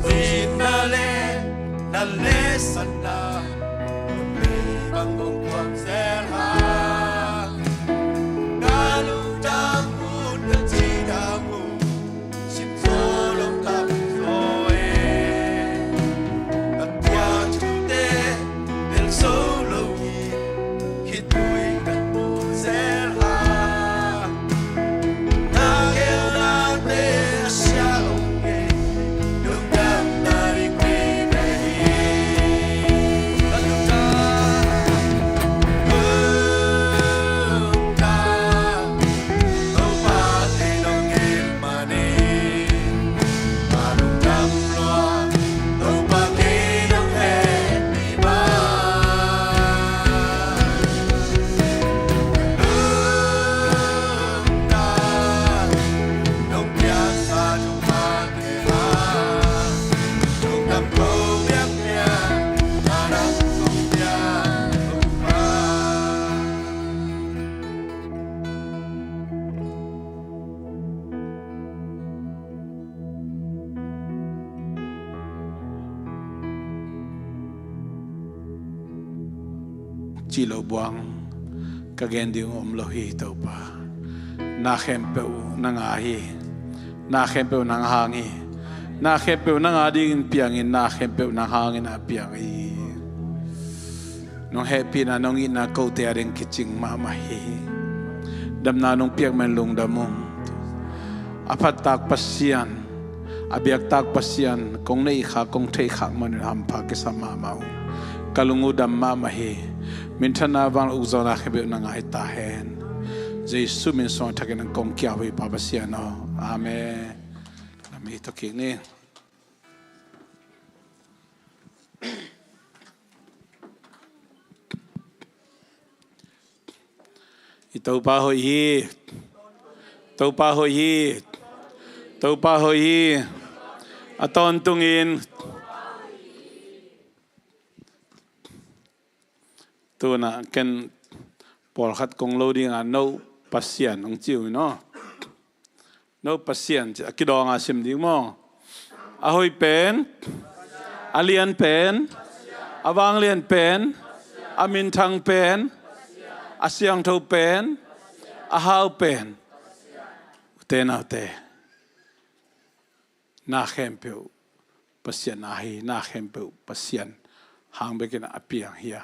Xin na le sana Mê bằng bông quang sen ha Nga lung đam hôn Nga chi đam hôn Sim so long tam so e At qua chú te Del so lâu hi Khi tuổi gần bông sen ha Nga kêu na te Chi lo buang kagendi lo hi tau pa na khempeu nang ahi na khempeu nang hangi na khempeu nang ading piangin na khempeu nang hangin a piangi nong happy na nong ina ko te areng kiching ma mahi dam na nong piak man lung damong apat tak pasian abiak tak pasian kong nei kha kong thei kha man ham pa ke sama mau kalungu dam ma mahi Mintana bang uzona khebe nang ai ta hen Giêsu mình son thắc nên công kia với Papa Sian nó Amen làm gì thực hiện nè tàu pa hội hi tàu pa hội hi tàu pa hội hi aton tungin tu na ken Paul khát công lâu đi ngàn nâu pasien ông chiu nó nâu pasien cái đó ngà sim đi mò a hoi pen a lian pen a wang lian pen a min thang pen a siang thâu pen a hao pen te nào te na khem peu pasien na hi na khem peu pasien hang be ken a piang hia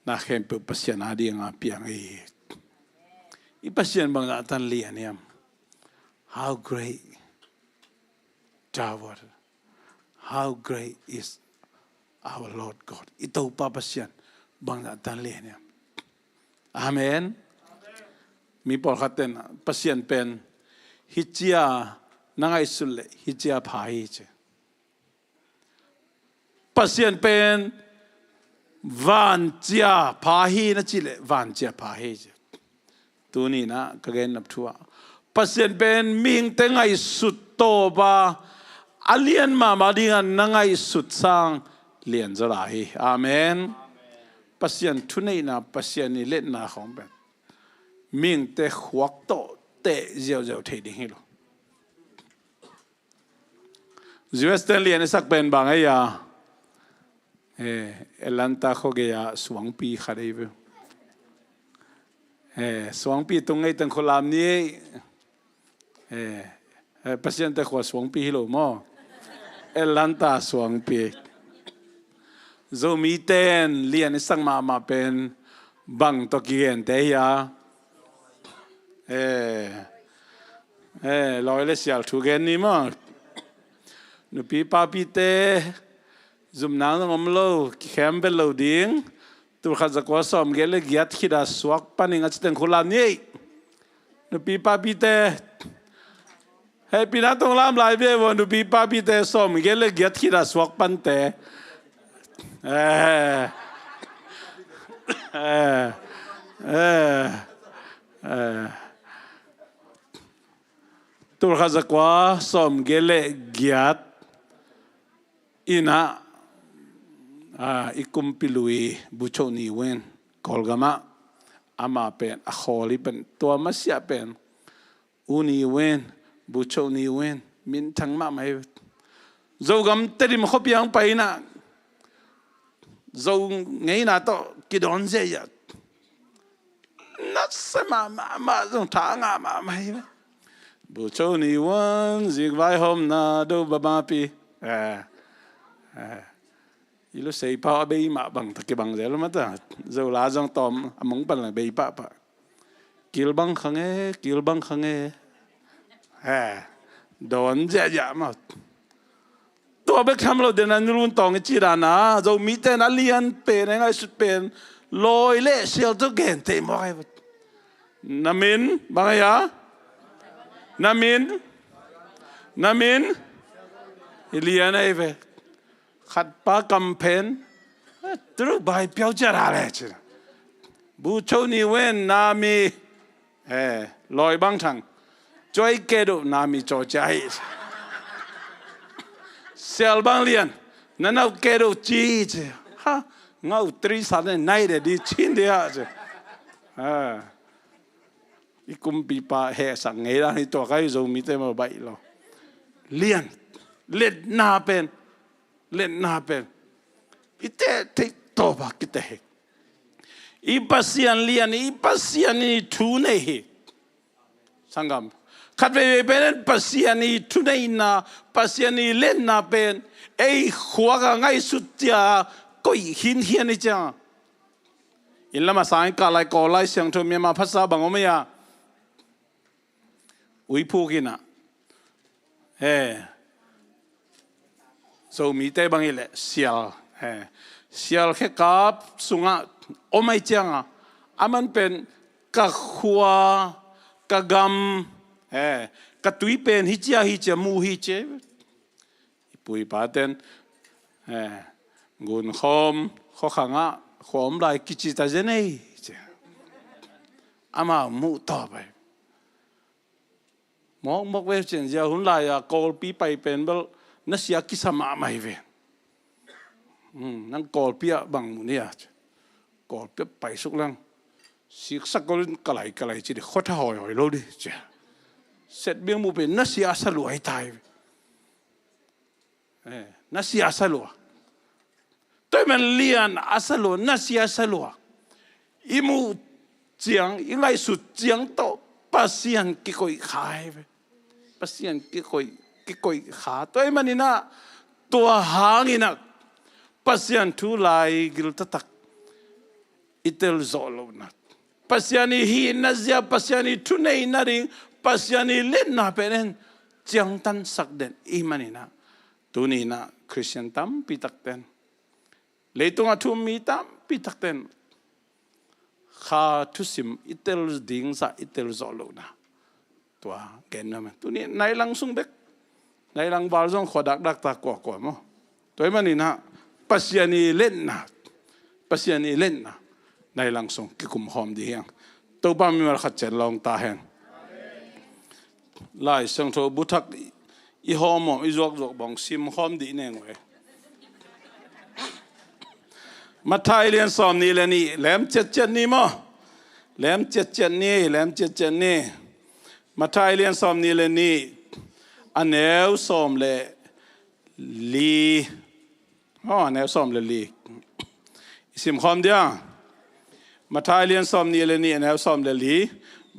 na khem peu pasien a di nga piang hi I pasien bang na tan lian yam how great Jawar how great is our Lord God ito pa pasien bang na tan lian yam Amen mi por khaten pasien pen hichia nangai sulle hichia phai che pasien pen van chia phahi na chile van chia phahi che tu ni na kagen nap thua pasien pen ming te ngai sut to ba alien ma ma dingan nangai sut sang lian zo lai amen pasien thu nei na pasien ni let na khong ben ming te khuak to te ziao ziao thei ding hi lo Western lian sak ben bang ai ya Elanta kho ge ya suang pi khadei ve suang pi tung ngai tang kholam ni pasien te khwa suang pi hi lo mo Elanta suang pi zo mi ten lian sang ma ma pen bang to kien te ya loi le sial thu gen ni mo nu pi pa pi te zum nang ngom lo khem be lo ding tu kha za ko som ge le giat khida swak paning ach ten khulam ni nu pi pa pi te he pi na tong lam lai be wo nu pi pa pi te som ge le giat khida swak pan te tu kha za ko som ge le giat ina ikum pilui bucho ni wen kolgama ama pen a kholi pen to masya pen uni wen bucho ni wen min thang ma mai zogam terim khopiang paina zo ngei na to kidon je ya nat sama ma zo tha nga ma mai bucho ni wen zig vai hom na do baba pi ilo sei pa be ma bang ta ke bang zel ma ta zo la jong tom among pan la be pa pa kil bang khange don ja ja ma to be kham lo de nan run tong chi ra na zo mi te na lian pe na ngai sut pen loi le sel to gen te mo ai namin bang ya namin ilian ai ve khát ba cầm pen, từ bài biểu ra lại chứ, bu châu ni wen nami, loi băng thằng, chơi kê độ nami cho chạy, sel băng liền, nó nào kê độ chi chứ, ha, ngau tri san này để đi chín đi à chứ, ikum pipa he sang ngày đó thì tôi cái dùng mi tên mà bay lo, liền, lên na pen. Len na pen ite te toba kita he ipasian lian ipasian ni thu nei he sangam khat ve pen pasian ni thu nei na pasian ni len na pen ei khuaga ngai sutia koi hin hian ni cha in lama sai ka lai ko lai siang tho me ma phasa bangom ya ui phu kina so mi te bang ile sial khe kap sunga omai changa aman pen กะขวากะกำกะตุยเป็นฮิจมูฮิเจปุยปาเต็นกุนขอมข้อขังะขอมลายกิจิตาเจเนเจอามามุต่อไปมอกเวเจนจะหุ่นลายกอลปีไปเป็นเบลนัสยากิสมาไม่เวนั่งกอลปีบังมุนียกอลปีไปสุกลังสิกสักกอลกะไหลจีเดขดหอยโลดิเจเสร็จเบียงมูเป็นนัสยาสลัวให้ตายนัสยาสลัวตัวมันเลียนอาสลัวนัสยาสลัวอิมูเจียงอีไลสุดเจียงโตปัสยันกิโกยขายไปปัสยันกิโกยขาตัวมันนี่นะตัวหางนี่นะปัสยันทุไลกิลตักอิเตลโซโลนัดปัสยันนี่ฮีนัสยาปัสยันนี่ทุเนยนาริงปัสยันนี่เล่นนาเป็นเจียงตันสักเด่นอีมันนี่นะตัวนี้นะคริสเตียนตัมปิตักเด่นเลยตัวทุ่มมีตัมปิตักเด่นข้าทุสิมอิเตลดิ้งซาอิเตลโซโลนะตัวเกณฑ์นะมันตัวนี้ในหลังสุ่งเด็กในหลังบาร์ซงขอดักตากว่ามั้งตัวมันนี่นะปัสยานีเล่นนะปัสยานีเล่นนะในหลังสุ่งกิคุมหอมดีเฮงตัวบ้ามีมาขัดเจริญลองตาเฮงไล่สังโทบุทักอีหอมอีจวกบองซิมหอมดีเน่งเว้ยมาไทยเรียนสอบนี้เลยนี่แหลมเจ็ดนี่มั้งแหลมเจ็ดนี่มาไทยเรียนสอบนี้เลยนี่อันแนวสอบเลยลีแนวสอบเลยลีสิมคอมเดียมาไทยเรียนสอบนี้เลยนี่แนวสอบเลยลี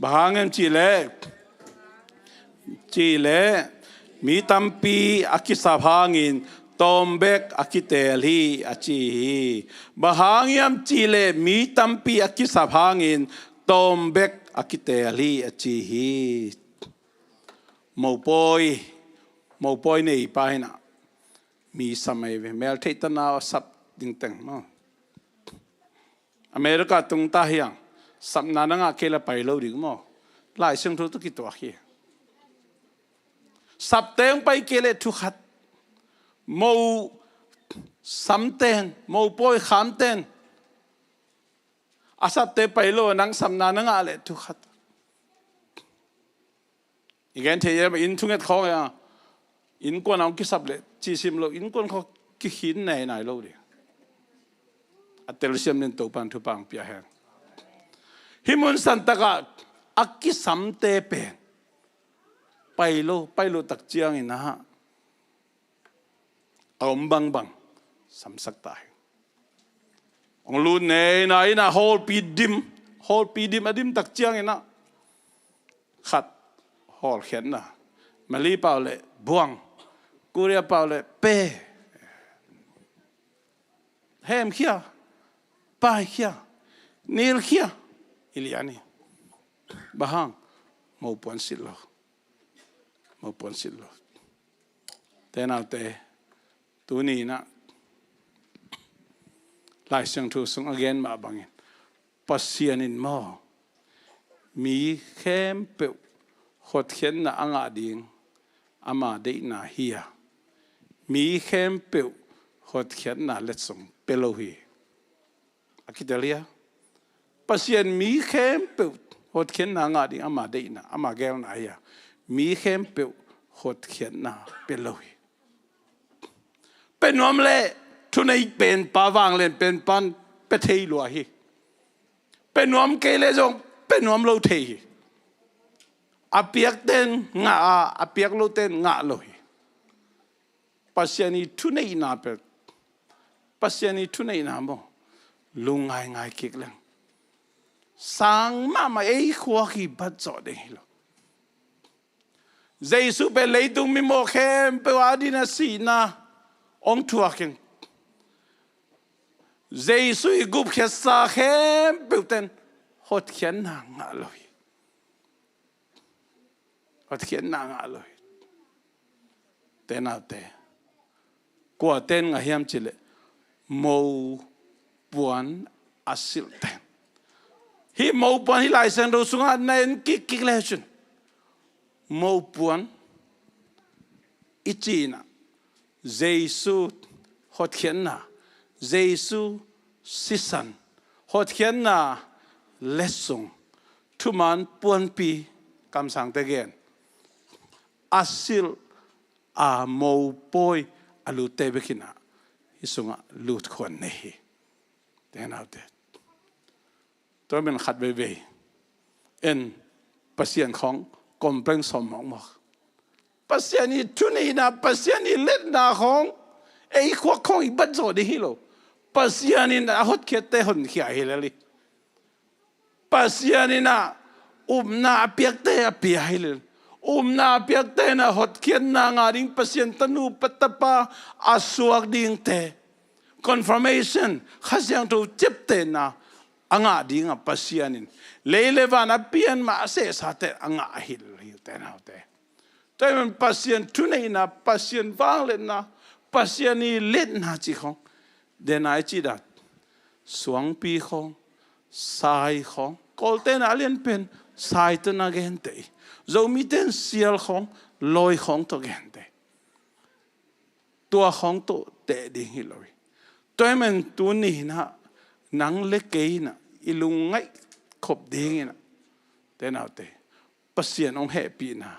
บางเงินจีเล่มีตัมปีอากิสาพางินตอมเบกอากิเตลีอาจีบางยามจีเลมีตัมปีอากิสาพางินตอมเบกอากิเตลีอาจีมอปอยเนี่ยไปนะมีสมัยเวเมลเทตนาสับดิงเต็งมั้งอเมริกาตรงตาเฮียงสับนานังอาเคลไปโลดิงมั้งหลายเสียงทุกกิตัวขี้สับเต็งไปเกลทุกขัดมอสัมเตนมอปอยขามเตนอาสับเตไปโลนังสัมนานังอาเลทุกขัดอีกอย่างที่ยังอินทุกเงเขาเนี่ยอินกวนเอาคิดสับเลยจีซิมโลอินกวนเขาคิดหินไหนโลดิอัตเตลเซียมนินตัวปันทุปังเปียแหงฮิมุนสันตะกะอักกิสัมเตเป็นไปโลตักเจียงอินะฮะอมบังสัมสักตายองลูนเนยนะโฮลปีดิมอดิมตักเจียงอินะขัดฮอลเขียนนะมาลีเปล่าเลยบวงกูเรียเปล่าเลยเป้เฮมเขียป้ายเขียนิลเขียอิลียานี่บ้างมาปวนสิลโลแต่นาเตตัวนี้นะหลายเสียงทูส่ง again มาบังเงินปัสยานินมอมีเข้มเปวหดเขียนนะอ่างอดิ่งอามาได้นาเฮียมีเข้มเปวหดเขียนนะเล็ดส่งเปโลฮีอากิเดลียปัสยานมีเข้มเปวหดเขียนนะอ่างอดิ่งอามาได้นะอามาเกลนาเฮียมีเข้มเปวหดเขียนนะเปโลฮีเป็นน้อมเล่ทุนไอเป็นปาวางเล่นเป็นปันเป็นเทลัวฮีเป็นน้อมเกลจงเป็นน้อมโลเทฮีอาเปียกเต้นงาอาเปียกโลเต้นงาโลฮีปัสยานีทุนไอนาเป็ดปัสยานีทุนไอนาโมลุงง่ายเก่งเลยสังมาไอขวาขีบัดจอดเองโลเจสุเป็นเลยตุงมิโมเข้มเปวาดินาสีนาองทัวร์กันเจสุอีกุบเขสาเข้มเปวเต้นหดเขียนนางอร่อยหดเขียนนางอร่อยเต้นเอาเต้กว่าเต้นง่ายมจิเลโมปวนอาศิลเต้น hi mau puan hi lai sang do sunga nen kik le chun mau puan ichina Jesus hot khian na Jesus sisan hot khian na lesung thuman puan pi kam sang te gen asil a mau poi alu te bekina isunga lut khon nei ten out there tôi mình khát về en pasien khong kompleng som mok pasien ni tuni na pasien ni let na khong ei khwa khong i bat zo de hilo pasien ni na hot khete hon khia hilali pasien ni na na piak te apia hilal na piak te na hot khian na nga ding pasien tanu patapa asuak ding te confirmation khasyang to chep te na anga ding a pasianin leilevana pian ma se sate anga hil te na te toy pasien tunei na pasien wang na pasiani let na chi khong den ai chi dat suang pi khong sai khong kolten alien pen sai to na gen te zo mi ten sial khong loi khong to gen te tua khong to te ding hiloi toy men tu ni na nang le ke na ilung ngai khop ding na te na te pasien ong happy na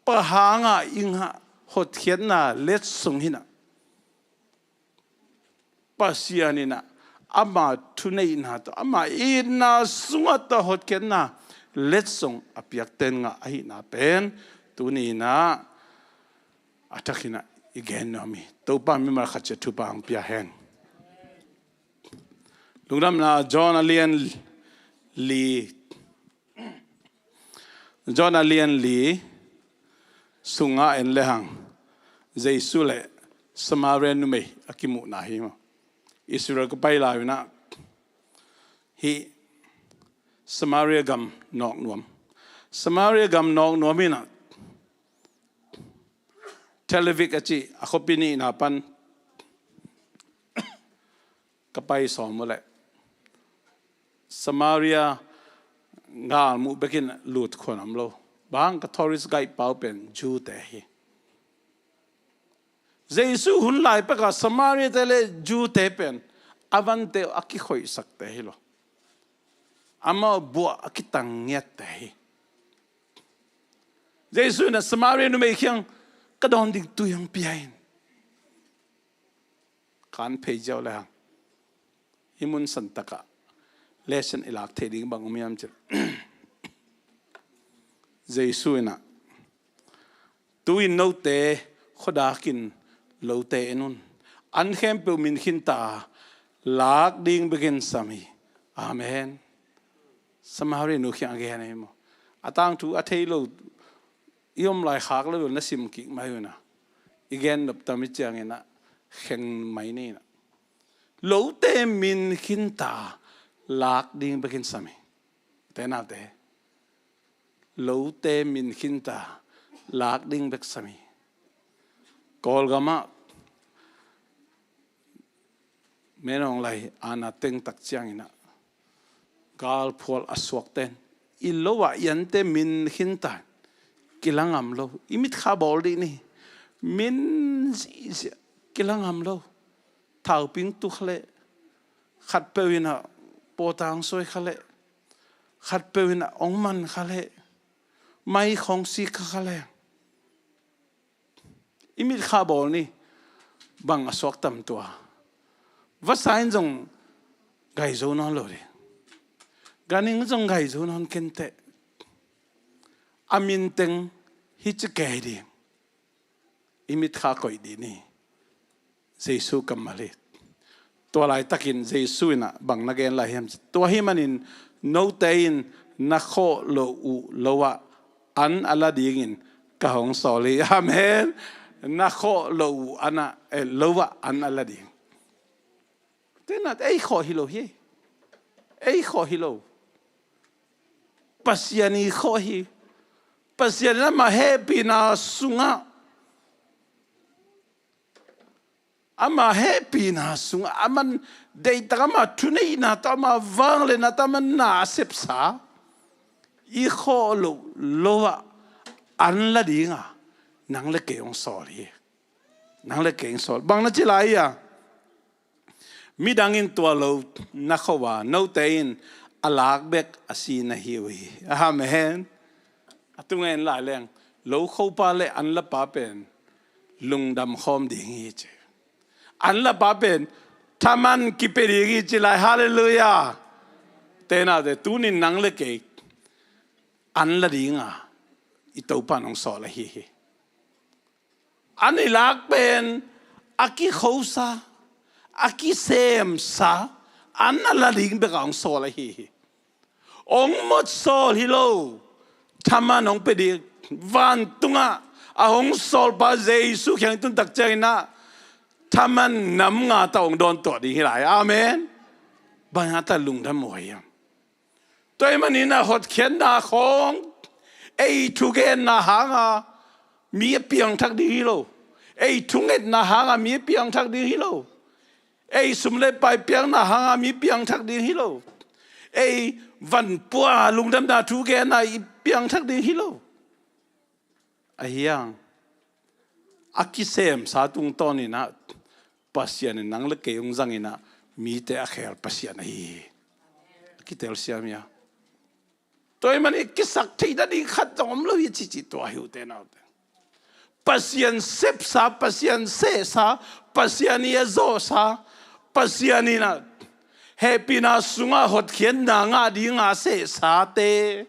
pa hanga inga hot khian na let sung hina pasien na ama thunei na to ama ina sunga to hot khian na let sung apiak ten nga ai na pen tu ni na atakina igen no mi to pa mi mar khache thu pa ang pia hen lungdam na John Alien Lee sunga en lehang Jesus le Samarian nume akimu na hi ma Israel ko pai la na hi Samaria gam nok nuam Samaria gam nok nuamina televik achi akhopini na pan kapai somole Samaria ngal mu bekin lut khonam lo bang ka tourist guide pau pen ju te hi Jesus hun lai pa ka Samaria tele ju te pen avante aki khoi sakte hi lo ama bua akitang nyat te hi Jesus na Samaria no me khiang ka don dik tu yang piain kan phei jaw la himun santaka lesson ilak the ding bang umiam che Jesus na tu in no te khoda kin lo te enun an khem pe min khin ta lak ding begin sami amen Samaria nu khiang ge ne mo atang tu athei lo yom lai khak lo na sim ki mai na igen nop tam chang ena kheng mai ni na lo te min khin ta lak ding bekin sami te na te lo te min khin ta lak ding bek sami kol gama menong lai ana teng tak chang ina gal phol aswak ten ilowa yante min khin ta kilangam lo imit kha bol di ni min kilangam lo thau ping tu khle khat pewina potang soi khale khat pewina ongman khale mai khong si khale imit kha bol ni bang aswak tam tua va sain jong gai zo non lo re ganing jong gai zo non kente amin teng hi che ke di imit kha koi di ni Jesus kamale to lai takin Jesus na bang na gen la hem to hi manin no tein na kho lo u lowa an ala dingin ka hong soli amen na kho lo u ana lowa an ala ding tenat ei kho hi lo hi ei kho hi lo pasiani kho hi pasiani ma happy na sunga ama happy na sung aman dei tama tunei na tama wang le na tama na sepsa I kho lo an la dinga nang le keong sorry nang le keong sol bang na chilai ya mi dangin tua lo na khawa no tein alak bek asina hiwi amen atungen la leng lo kho pa le an la pa pen lung dam khom ding hi che an la pa pen taman ki pe ri chi lai hallelujah te na de tu ni nang le ke an la dinga I tau pa nong so la hi hi an I lak pen aki khosa aki sem sa an la ding be gang so la hi hi ong mot sol hi lo taman ong pe di van tunga ahong sol pa Jesus kyang tun tak chai na taman nam nga ta ong don to di hi lai amen ba ha ta lung da mo ya toy manina hot khen na khong ei thu gen na hanga mi piang thak di hi lo ei thunget na hanga mi piang thak di hi lo ei sumle pai piang na hanga mi piang thak di hi lo ei van pua lung dam na thu gen na piang thak di hi lo ahiang akisem sa tung ton ni na pasian nang le ke ung zang ina mi te a khel pasian hi kitel siam ya toy mani kisak thei da ding khat jom lo hi chi chi to hiu te na pasian sep sa pasian se sa pasian ye zo sa pasian ina happy na sunga hot khen na nga di nga se sa te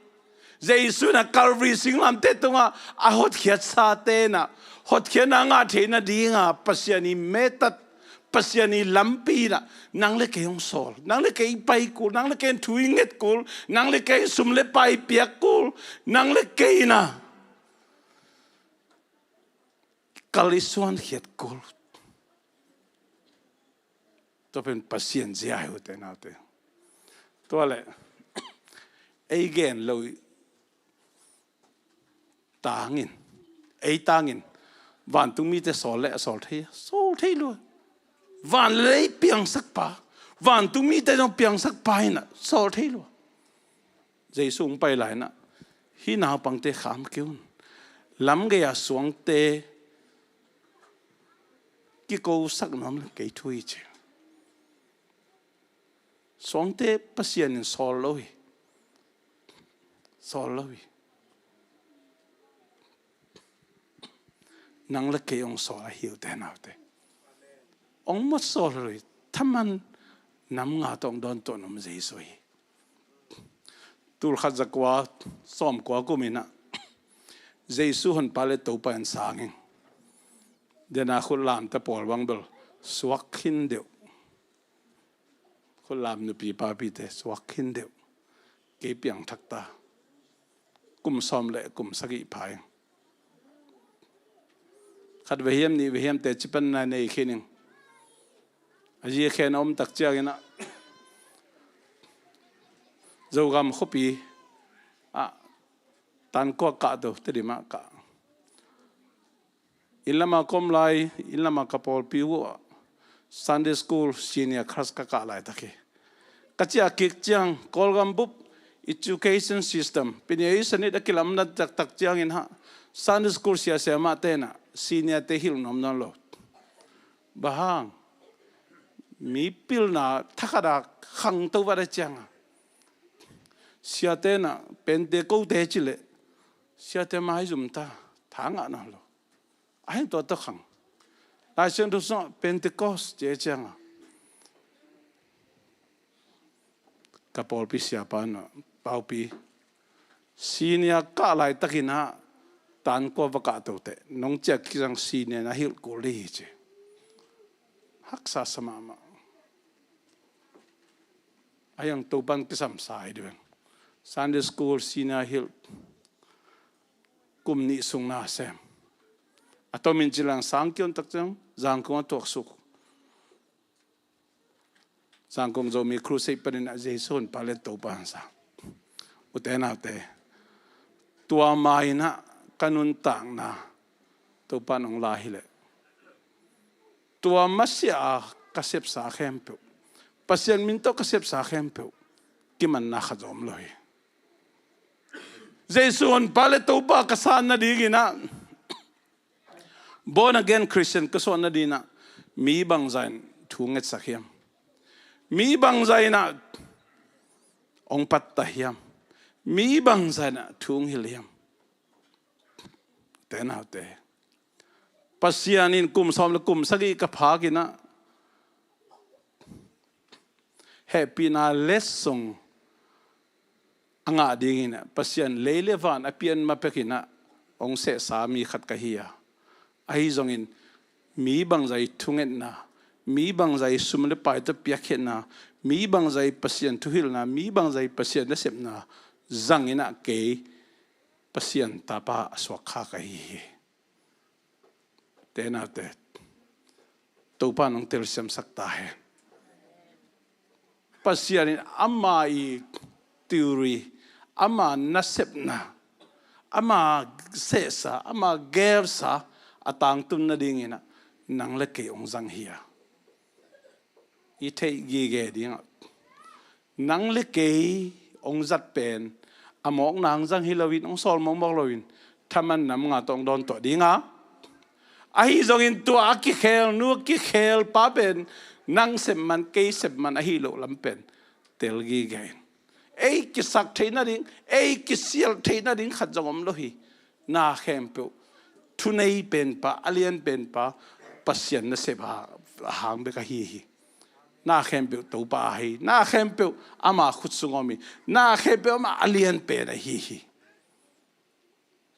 Jesus na Calvary singlam te tunga a hot khiat sa te na hot khian nga the na di nga pasiani metat pasiani lampi na nang le keong sol nang le ke pai ku nang le ke thuinget kul nang le ke sumle pai piak kul nang le ke na kalisuan khiat kul to pen pasien zia hu te na te to le again lo tangin ei tangin van tung mi te sol le sol thei lo van le piang sak pa van tung mi te jong piang sak pa na sol thei lo jai sung pai lai na hi na pang te kham kyun lam ge ya suang te ki ko sak nam ke thui che suang te pasien in sol lo nang le ke ong so hiu te na te ong mo so ri thaman nam nga tong don to nom Jesus hi tul khat zakwa som kwa ku mina Jesus hon pale to pan sangin de na khul lam ta pol wang bel swak khin deu khul lam nu pi pa pi te swak khin deu ke piang thak ta kum som le kum sagi phai khát về hiểm te chipan na nei khining aji khen om tak chiang ina zogam khopi a tan ko ka do te di ma ka ilama kom lai ilama kapol piu Sunday school senior khas ka lai ta ke kachia kik chiang kolgam bup education system pinyai sanit akilam na tak chiang in ha Sunday school sia sia ma te na senior te hil nom non lo bahang mi pil na thakada khang to wa chang sia te na pente ko te chile sia te mai zum ta thanga na lo ai to to khang la chen do so pentecost je chang kapol pi sia pa na paupi senior ka lai takina tan ko vaka to te nong chak kisang senior na hil ko le che haksa samama ayang to ban kisam sai de Sunday school senior hil kum ni sung na sem atomin jilang sangkyon tak jang jangkong tok suk jangkong zo mi crusade panin a jeson palet to pan sa utena te tua mai na kanun tang na to panong lahile tua masia kasep sa khempe pasien min to kasep sa khempe ki man na khazom loi jesun pale to pa kasan na digina born again Christian kason na dina mi bang zain thunget sakhiam mi bang zaina ong pat tahiam mi bang zaina thung hiliam tenaute pasianin kum som le kum sagi ka phagina happy na lesson anga dingina pasian leilevan apian mapekina ong se sami khat kahia ai zongin mi bang zai thungen na mi bang zai sumle pai to piakhet na mi bang zai pasian thuhil na mi bang zai pasian na sep na zangina ke pasian tapa aswakha kahi tena te topa nong tel siam sakta hai pasianin amai theory ama nasepna ama sesa ama gersa atang tun na dingina nang leke ong zang hia i thei gi ge ding nang leke ong zat pen amok nang zang hilawin ong sol mong mok lawin thaman nam nga tong don to dinga ai zong in tu aki khel nu ki khel pa pen nang sem man ke sem man a hi lo lam pen tel gi ge ei ki sak theina ding ei ki sial theina ding khat jongom lo hi na khem pe thu nei pen pa alien pen pa pasien na se ba hang be ka hi na khem pe to pa hi na khem pe ama khut sungomi na khem pe ma alien pe na hi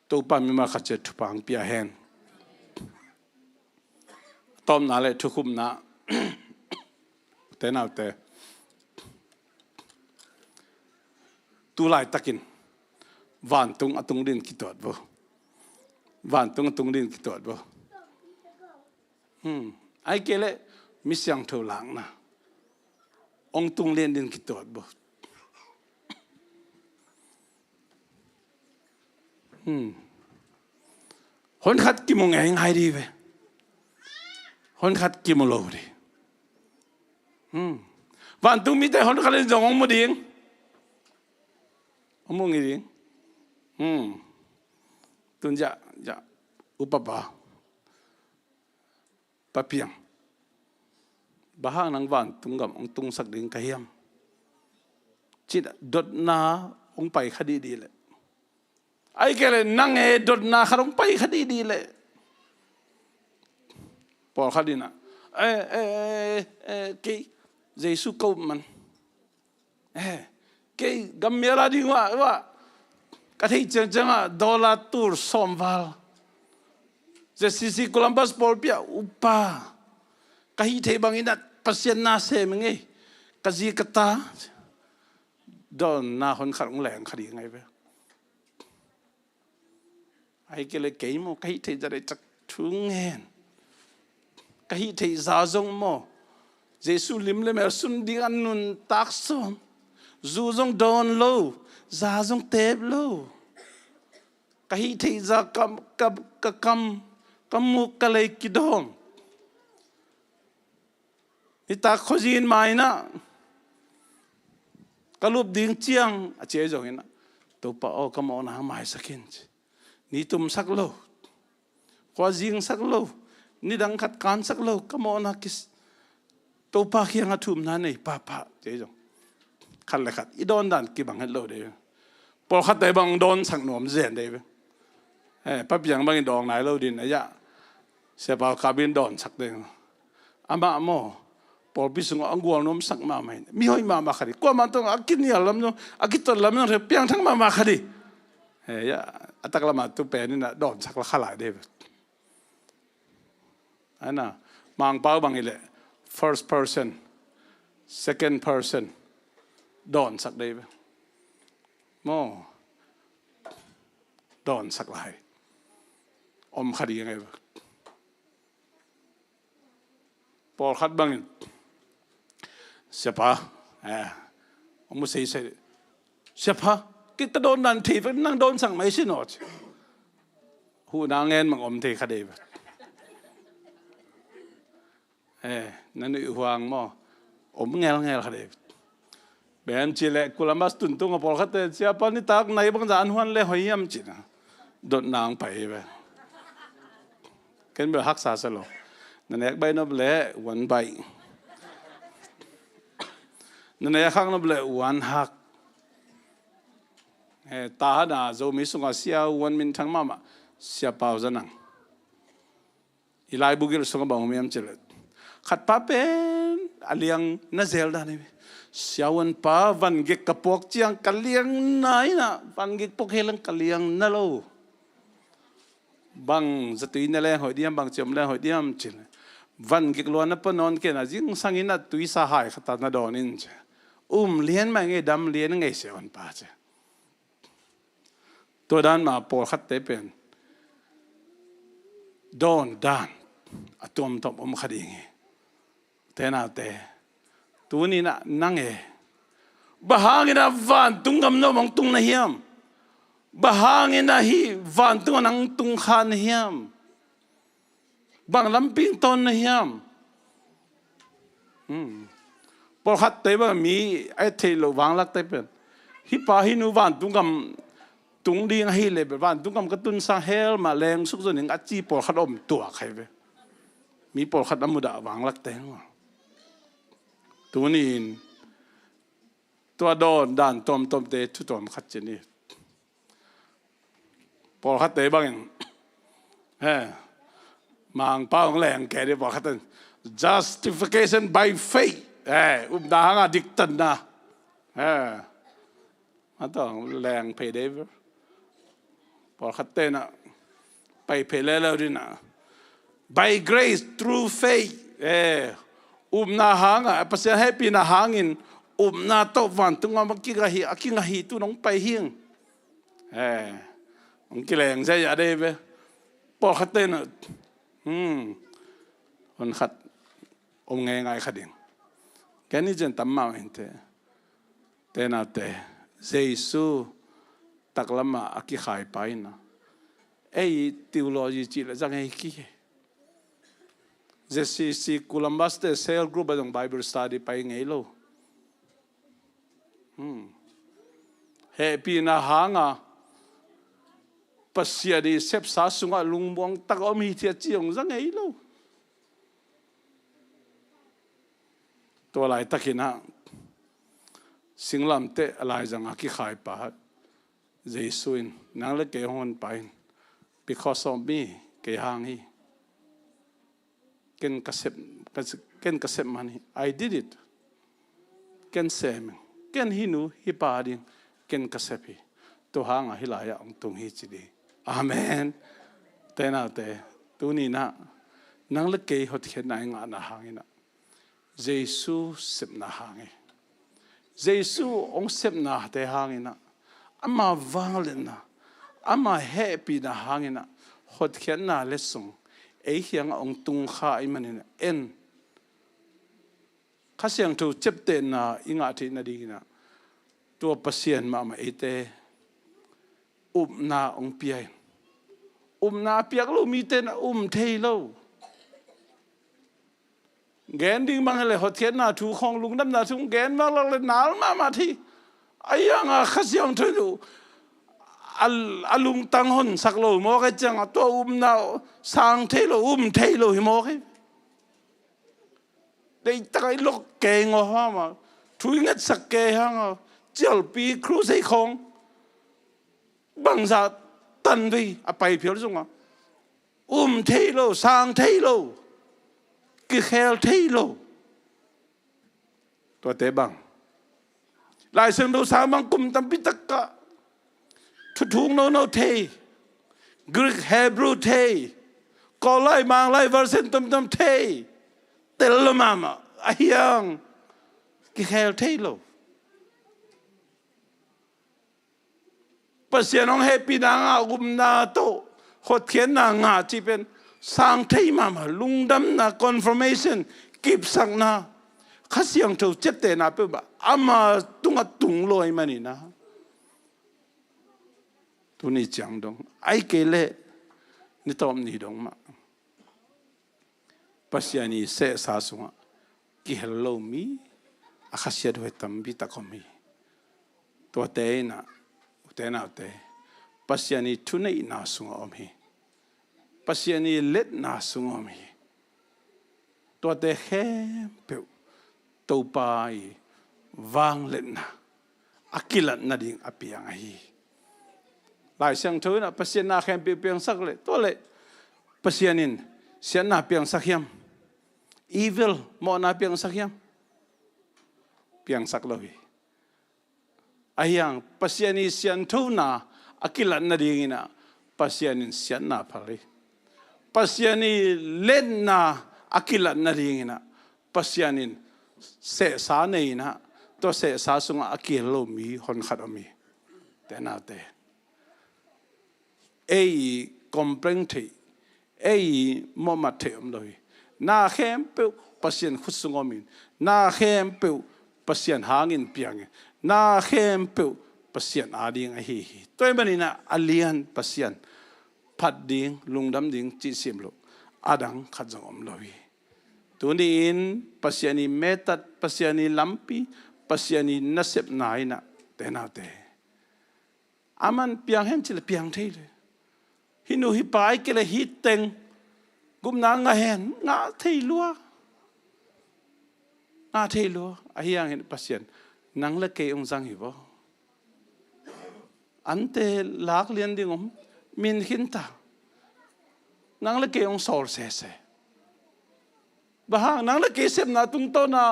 to pa mi ma khache thu pang pia hen tom na le thu khum na te nào te tu lai takin van tung atung din ki tot bo van tung atung din ki tot bo ai kele mi siang tho lang na ong tung len din ki tot bo hon khat ki mo ngai ngai di ve hon khat ki mo lo di van tung mi te hon khat len jong ong mo ding ông mua gì tuần dạ Upa GoPiang bahang nang van tung gam ông tung sak ding kahiam chit dot na ông pai khadi di le ai kele nang e dot na kharong pai khadi di le por khadina ke jesu ko man cái gam mera đi wa cái thấy chẳng chẳng dollar tour somval ZCC Columbus Paupi Upa cái thấy bằng ina pasien na se mengi cái gì cái ta don na hon khang leng khadi ngai ve ai cái cái mo cái thấy ra chắc thung hen cái thấy za zong mo Jesus lim le mer sun đi ăn nun tak som dù dòng đòn lâu, giá dòng tép lâu, cái thị giá cầm mục cái lấy cái đòn, thì ta khó gì mai na, cái lúc điên chiang, chế rồi na, tôi bảo cầm on hàng mai sakin, ni tum sắc lâu, khó gì sắc lâu, ni đang khát can sắc lâu, cầm on hàng kis, tôi bảo khi ngắt thum na này, pa chế rồi khát lại khát, ít đòn đàn kí bằng hết lâu đấy, bỏ khát đấy bằng đòn sang nôm dền đấy, bắp giang bằng đòn này lâu đi này ya, sẽ bảo cabin đòn sắc đấy, ama mo, bỏ bí sung ang guang nôm sắc mà mày, mi hoi mà khát đi, qua mà tôi akit ni alam nó, akit tôi làm nó rồi piang thang mà khát đi, ya, atak lama tu pen ni na đòn sắc là khát lại đấy, anh à, mang bao bằng ile, first person, second person đòn sắc đây mò đòn sắc lại khát đi ngay bỏ khát bằng siapa ông muốn say siapa kita đòn đàn thì vẫn năng đòn sang mấy xin nốt hu nàng nghe mà thì khát đi นั่นห่วงมั้งเงลเขาเด็กเบนจิเลกุลามัสตุนตุงกับพอลขัดเตเสียปนิตักในบางจานหัวเล่หอยยำจีนะโดดนางไปไปกันแบบฮักษาสโลนั่นเอกใบนบเล่วันใบนั่นเอกข้างนบเล่วันฮักตาหน้าโจมิสุงาเสียวันมินทั้งมาเสียเปล่าจะนังอีไลบุกิลสุงกับบ่าวมียำจิเลขัดป้าเป็นอาเลียงน่าเซลดานี่เสียวันป้าวันเก็กกระปอกเจียงกะเลียงไหนนะวันเก็กปกเฮลังกะเลียงนั่นโลบางจะตุยนั่นแหละหอยเดียมบางเจียมแล้วหอยเดียมจิลวันเก็กล้วนนับปนนเกน่ะจิงสังอินัดตุยสหายขตานาดอนินเจเลี้ยนมาไงดำเลี้ยนไงเสียวันป้าเจตัวด้านมาปอขัดเตเป็นดอนด้านอตัวมตบขดีไงแต่น่าแต่ตัวนี้น่ะนั่งบ้างินะวันตุงกำนมองตุงนะเฮียมบ้างินะฮีวันตุงนังตุงขานเฮียมบางลำปิงตอนนะเฮียมพอขัดเตะว่ามีไอ้เทโลวางลักเตะเป็นฮิปาฮินูวันตุงกำตุงดีงฮิเลเบวันตุงกำกระตุนสร้างเฮลมาแรงสุกส่วนหนึ่งอัจจีพอขัดอมตัวใครไปมีพอขัดน้ำมุดาวางลักเตะตัวนี้ตัวโดนด่านตอมเตะทุกตอมขัดเจนี่พอขัดเตะบ้างอย่างมังป้าของแรงแกได้บอกขัด justification by faith ดาหาดิกตันนะมาต้องแรงเพย์เดฟพอขัดเตะน่ะไปเพย์แล้วดินะ by grace through faithนาหางภาษาให้ปีนาหางินนาโตวันตุงมันกิกะฮีตุน้องไปเฮียงมันกิแรงใช่ยาได้ไหมปอขัดเต้นคนขัดไงขัดเองแค่นี้จนตั้มมาเห็นเตน่าเตเยซูตักละมาอักขายไปนะทีโอโลจีจีละจังไงกี้ZCC Columbus เตเซลกรุ๊ปเป็นBible study ไปไงโลเฮปีน่าหางปัสยาดีเซปสาสุงลุงบวงตักอมีเทียจีงจังไงโลตัวไหลตะกินะสิงลำเตะอะไรจังอากิขายปะเยซูนนั่งเล็กเกยฮอนไป because of me เกยหางฮีเกนกระเซบมัน I did it เกนเซมเกนฮินูฮิปาดิงเกนกระเซบีตัวหางฮิลายะองตุงฮิจิดีอาเมนแต่น่าแต่ตัวนี้นะนั่งเล็กเกยหดเขียนนายงานหางนะเยซูเสบนาหางเยซูองเสบนาแต่หางนะอามาวังเลนะอามาแฮปปี้นาหางนะหดเขียนนาเลสงเฮียงองตุงข้าอิมันเนี่ยข้าเสียงถูกเจ็บเต้นนะอิงอาทิตย์นาดีนะตัวปัสเซียนมาเตนาองเปียนาเปียกลูมีเต้นเทโลแกนดิ้งบางเลยหดเทียนนาถูกของลุงน้ำนาถูกแกนบางเลยหนาวมาที่ไอ้ยังข้าเสียงถูกอาลุงตังหนสักโลมอกจังตัวนาสางเทโลเทโลหิมอกได้ตะไคร้ลกเกงอ่ะมาทุยงัดสักเกงอ่ะเจ้าปีครูใส่ของบางสัตตันไปไปเพียวจงอ่ะเทโลสางเทโลกิเคลเทโลตัวเตบังลายเส้นดูสามังกุมตัมปิตกะทุกโนเทกรีกเฮบรูเทก็ไล่มังไล่เวอร์เซนตัมเทเตลมามาไอ้ยังกิเคลเทโลปัสยานองเฮปีนางกุมนาโตหดเขียนนางาที่เป็นสร้างเทมาลุงดำนา confirmation กิบสังนาข้าเสียงถูกเจ็บเตนาเปบ่อามาตุงลอยมานี่นะตัวนี้จังดงไอ้เกเล่นี่ตอมนี่ดงมาป ปัสยานีเสสาสุงกิเฮลโลมีอาคาเชียด้วยตัมบิตะคอมีตัวเตนะเตนะเตปัสยานีทุนในนาสุงอมีปัสยานีเล็ดนาสุงอมีตัวเตเข้มเปียวตัวไปวางเล็ดนะอากิลันนาดิ่งอภิยังไงหลายเสียงเธอนะปัสยานาเข้มเปียงสักเลยตัวเลยปัสยานินเสียนาเปียงสักยาม evil มอนาเปียงสักยามเปียงสักเลยอายังปัสยานิเสียนทูนาอากิลันนาดิ่งนะปัสยานินเสียนาพารีปัสยานิเล่นนาอากิลันนาดิ่งนะปัสยานินเสสาเนนะตัวเสสาสุงอากิลโลมีหอนขัดอมีแต่นาเตคอมเพลนทีมอมาเทอมเลยนาเข้มเปิวปัสยันขุดสุงอมินนาเข้มเปิวปัสยันหางินเปียงนาเข้มเปิวปัสยันอาดิงไอฮีตัวมันนี่นะอเลียนปัสยันพัดดิงลุงดำดิงจิสิมโลอาดังขัดจงอมเลยตัวนี้ปัสยันนี่เมตัดปัสยันนี่ลัมปีปัสยันนี่นัสเซบนายนะแต่นาเตอามันเปียงเห็นจิลเปียงเทเลยฮินูฮิปายเกลฮิตเต็งกุมนางเห็นงาเทลัวอาเฮียงเห็นปัสยันนังเล็กเกยองจังหิบอันเตลักเลียนดิ่งมินหินตานังเล็กเกยองโซลเสบ้างนังเล็กเกยเสพนาตุงโตนา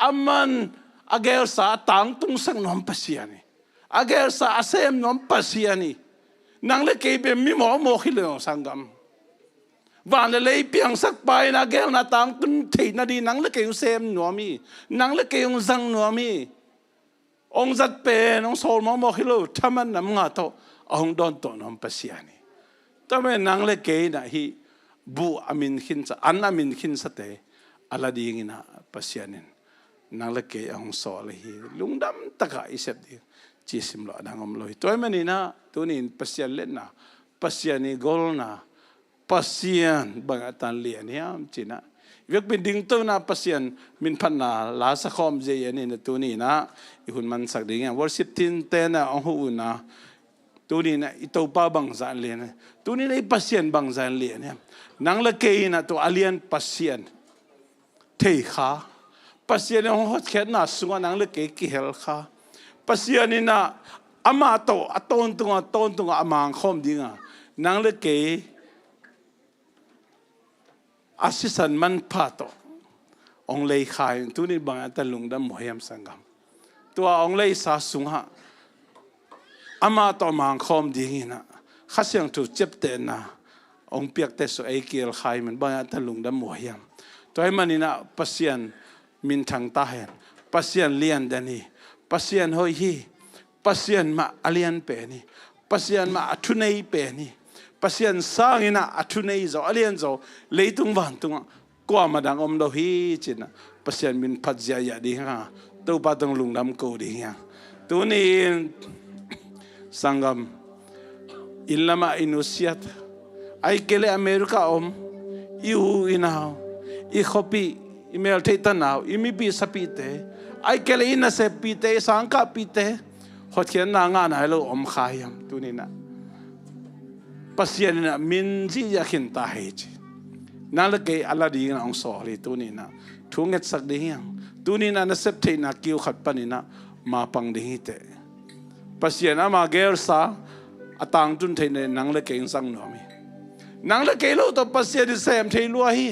อามันอาเกลสาตังตุงสังนอมปัสยันอาเกลสาเสมนอมปัสยันนังเล็กเกยเป็นมิหมอโมขิเลองสังกัมวันเลยเปียงสักไปนะแก้วนาตังตุนทีนาดีนังเล็กเกยเซมหนัวมีนังเล็กเกยองซังหนัวมีองจัดเป็นองโซลมอโมขิโลทำมันนำงาโตองดอนโตนอมปัสยานีแต่เมื่อนังเล็กเกยนะฮีบูอามินขินสอันอามินขินสเตอลาดีงินะปัสยานินนังเล็กเกยองโซลฮีลุงดำตะกะอิเสบดีจีสิมโลดังอมโลตัวเมื่อนี่นะตัวนี้ปัสยาเล่นนะปัสยานีโกลนะปัสยันบางอันเลียนี่ยจีน่ะเวกเป็นดิ่งตัวน่ะปัสยันมินพันนาลาสคอมเจยันนี่ตัวนี้นะอีหุ่นมันสักดิ่งวอร์สิบทินเตนะองหูนะตัวนี้นะอีตัวป้าบางจานเลียนตัวนี้นะอีปัสยันบางจานเลียนเนี่ยนังละเกยนะตัวอเลียนปัสยันเทขาปัสยันองหัดแค่น่ะสุวรรณนังละเกยกิเฮลขาปัสยันนี่นะอามาโตอตอนตุงอามังคอมดิ่งนังละเกยอาศิสันมันพาโตองเลยขายตัวนี้บางอันตลุงดำมวยมสังกัมตัวองเลยสาสุงหะอามาโตมังคอมดีนะข้าเสียงถูกเจ็บเตนะองเปียกเตสุเอเกียลขายมันบางอันตลุงดำมวยมตัวให้มันนี่นะปัสยันมินทางตาเห็นปัสยันเลียนเดนี่ปัสยันหอยฮีปัสยันมาอเลียนเปนี่ปัสยันมาทุเนยเปนี่ปัสยันสร้างนะอัตุนัยโจอเลียนโจเลยตุงวันตุงกว่ามาดังอมโลฮีจินะปัสยันมินพัดใจยาดีฮะตัวปัตงลุงดำกูดีฮะตัวนี้สังกัมอินลามาอินุสิยัตไอเกลอเมริกาอิวอินาวอิขบีอิเมลเทตันนาวอิมิบีสปีเตไอเกลอินเซปีเตสังกาปีเตหดเขียนนางานให้เราขายมตัวนี้นะปัสยันนะมินจีอยากเห็นตาเหตุนั่นแหละเกยอัลลาดีนะองสอเลยตัวนี้นะทุ่งเงินสักดีอย่างตัวนี้นะนับเทนะคิวขัดปนินะมาปังดีเตปัสยันนะมาเกลซาอัตังจุนเทนนั่งเละเกยสังหน่อมีนั่งเละเกยรู้ตัวปัสยันเซมเทลัวฮี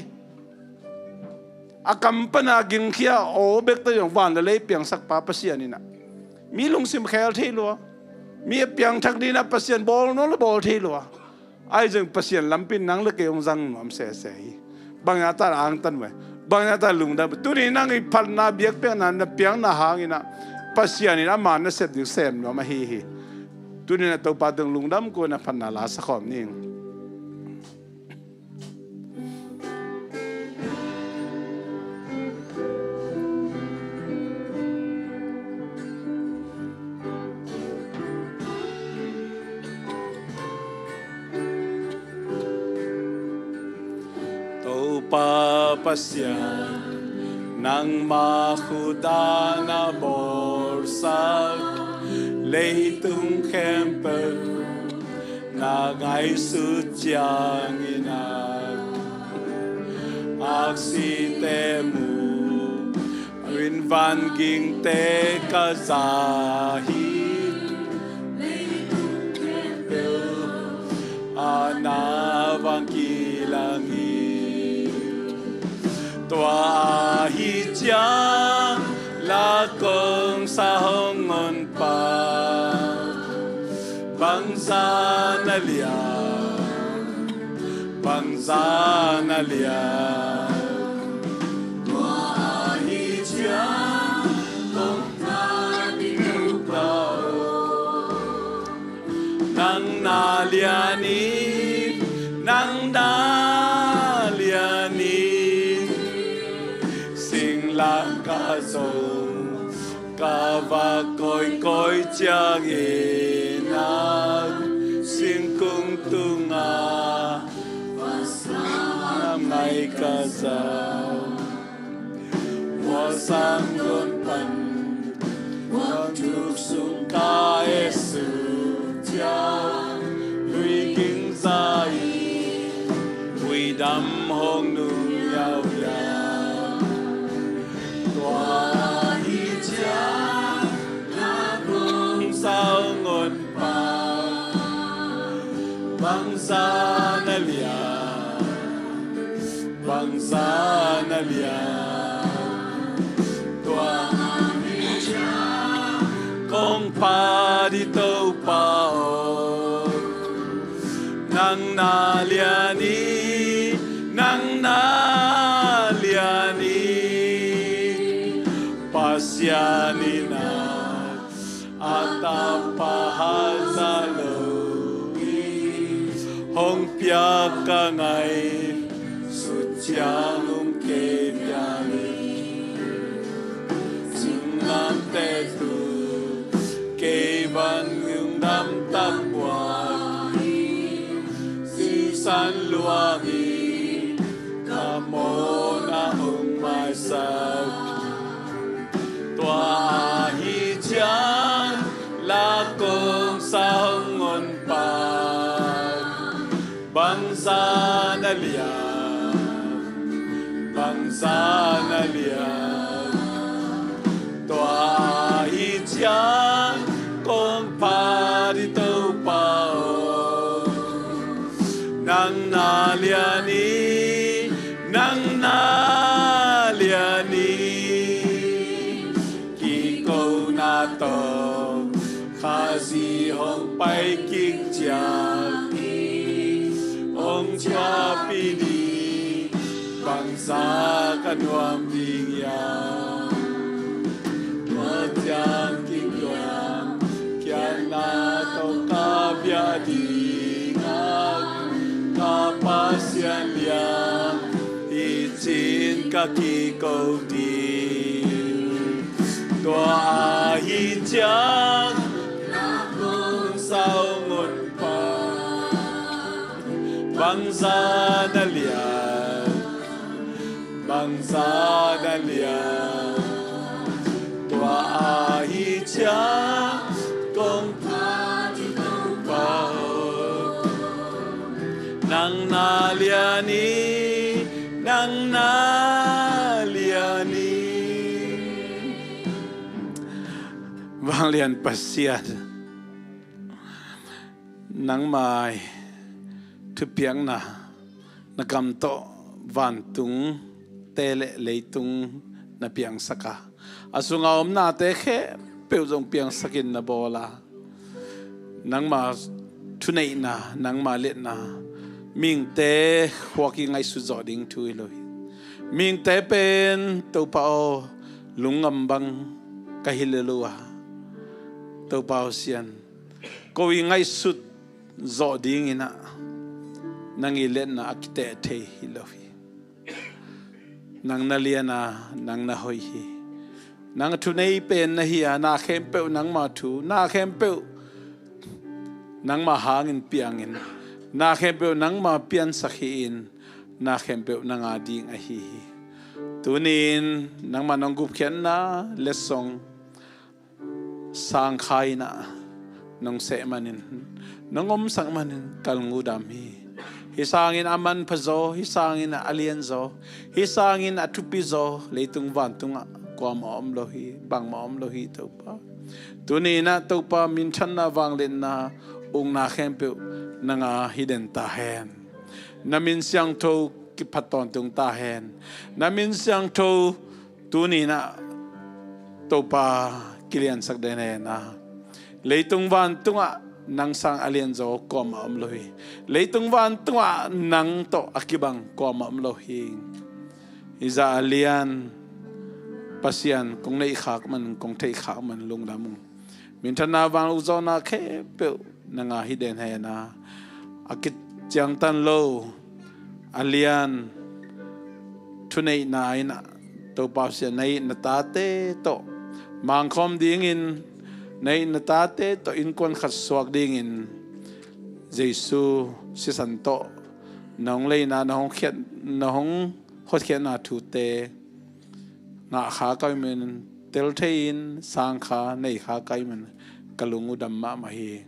อากัมปนากิงเขียโอเบกตัวอย่างวันเลยเปียงสักปาปัสยันนี่นะมีลุงซิมแคลเทลัวมีเปียงทักดีนะปัสยันบอลน้องบอลเทลัวไอ้จึงปัสยันลำพินนังเล็กเกยองจังหนอมเสียบางอย่างตาอ่างตันไว้บางอย่างตาลุงดำตัวนี้นั่งอีพันนาเบียกเปียงนั้นเปียงนาหางอีนะปัสยันนี่นะมันน่ะเสพดิเซมหนอมฮีตัวนี้นะตัวปาตึงลุงดำกูนะพันนาลาสักขอมนี่ป papasyan ng makhuda na borsak leitong kemper na ngay sudyang inag aksitemu Win van ging te kazahit anavang kilangit tua hijang lakong sahongon pa bangsa na liya nang nalianin sing lang kasong kavakoy chang inag sing kung tunga na may kasal wasang gunpan watuk ka esu Lui kinh dài Lui đâm hôn nung nhau nhau Tòa hi cha là cùng sao ngôn pa Bang sa na lia Tòa hi cha Kong pa di tâu pa nang naliani pasyanina atapahazalogi hong piakangay sutyang kebyani sinam tetu keban yung namtapwagi san luangi kamo na hong masak tua hijang lakong sa hongon pa bangsa na liya tua hijang kong parito pao nang naliani kiko na to khazi hong pai kik jaki hong chapi di bangsa kanwam dingya wajang kikwan kyan na to kabya kapasyan liang izin kaki kau di doa hijang lakong saungon pa bangsa na liang doa hijang kong pa nang naliani Vang lian pasian nang mai thupiang na nakam to van tung tele leitung na piang saka asunga om na te khe peujong piang sakin na bola nang ma thunei na nang ma let na Ming te walking ngay su zo ding thui loi Ming te pen to pao lungam bang kahilelua to pao sian ko ngay su zo ding ina nang ilen na akite the hiloi nang naliana nang na hoi hi nang thu nei pen na hi na khem pe nang ma thu na khem pe nang ma hangin piangin na khem pe nang ma pian sakhin na khempeu na nga ding a hi tunin nang manong gup khian na lesong sang khai na nong se manin nong om sang manin kalngu dam hi hisangin aman pazo hisangin alien zo hisangin atupi zo leitung van tunga kwam om lo hi bang ma om lo hi to pa tunina to pa min than na wang len na ung na khempeu na nga hiden ta hen namin siang to ki paton tung ta hen namin siang to tunina to pa kilian sak de na leitung van tunga nang sang alien zo kom am lohi leitung van tunga nang to akibang kom am lohi iza alian pasian kong nei khak man kong thei khak man lung damung min thana wang uzona khe pe nanga hiden he na akit chang tan lo alian thunei na ina to pa sia nei na ta te to mang khom ding in nei na ta te to in kon khat swak ding in jesu si san to nong lei na nong khiat nong hot khiat na thu te nga kha kai men tel thein sang kha nei kha kai men kalungu dam ma ma hi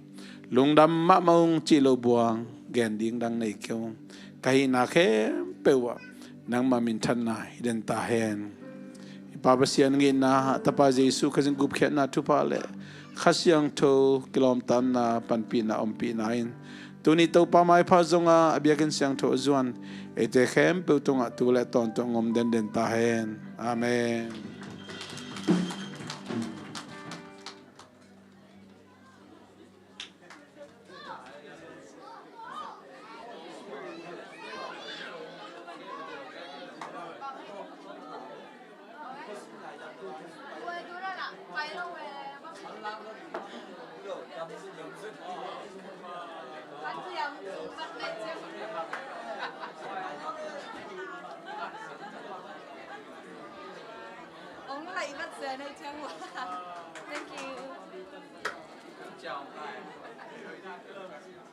lung dam ma maung chi lo buang gen ding dang nei kyong kai na khe pewa nang ma min than na den ta hen Papa sian ngi na tapa Jesu khazing gup khet na thu pa le khasyang tho kilom tan na panpi na ompi na in tuni to pa mai pha zonga abiakin siang tho zuan ete khem pe tunga tu le ton to ngom den den ta hen amen Ông lại bắt giờ này chăng quá. Thank you.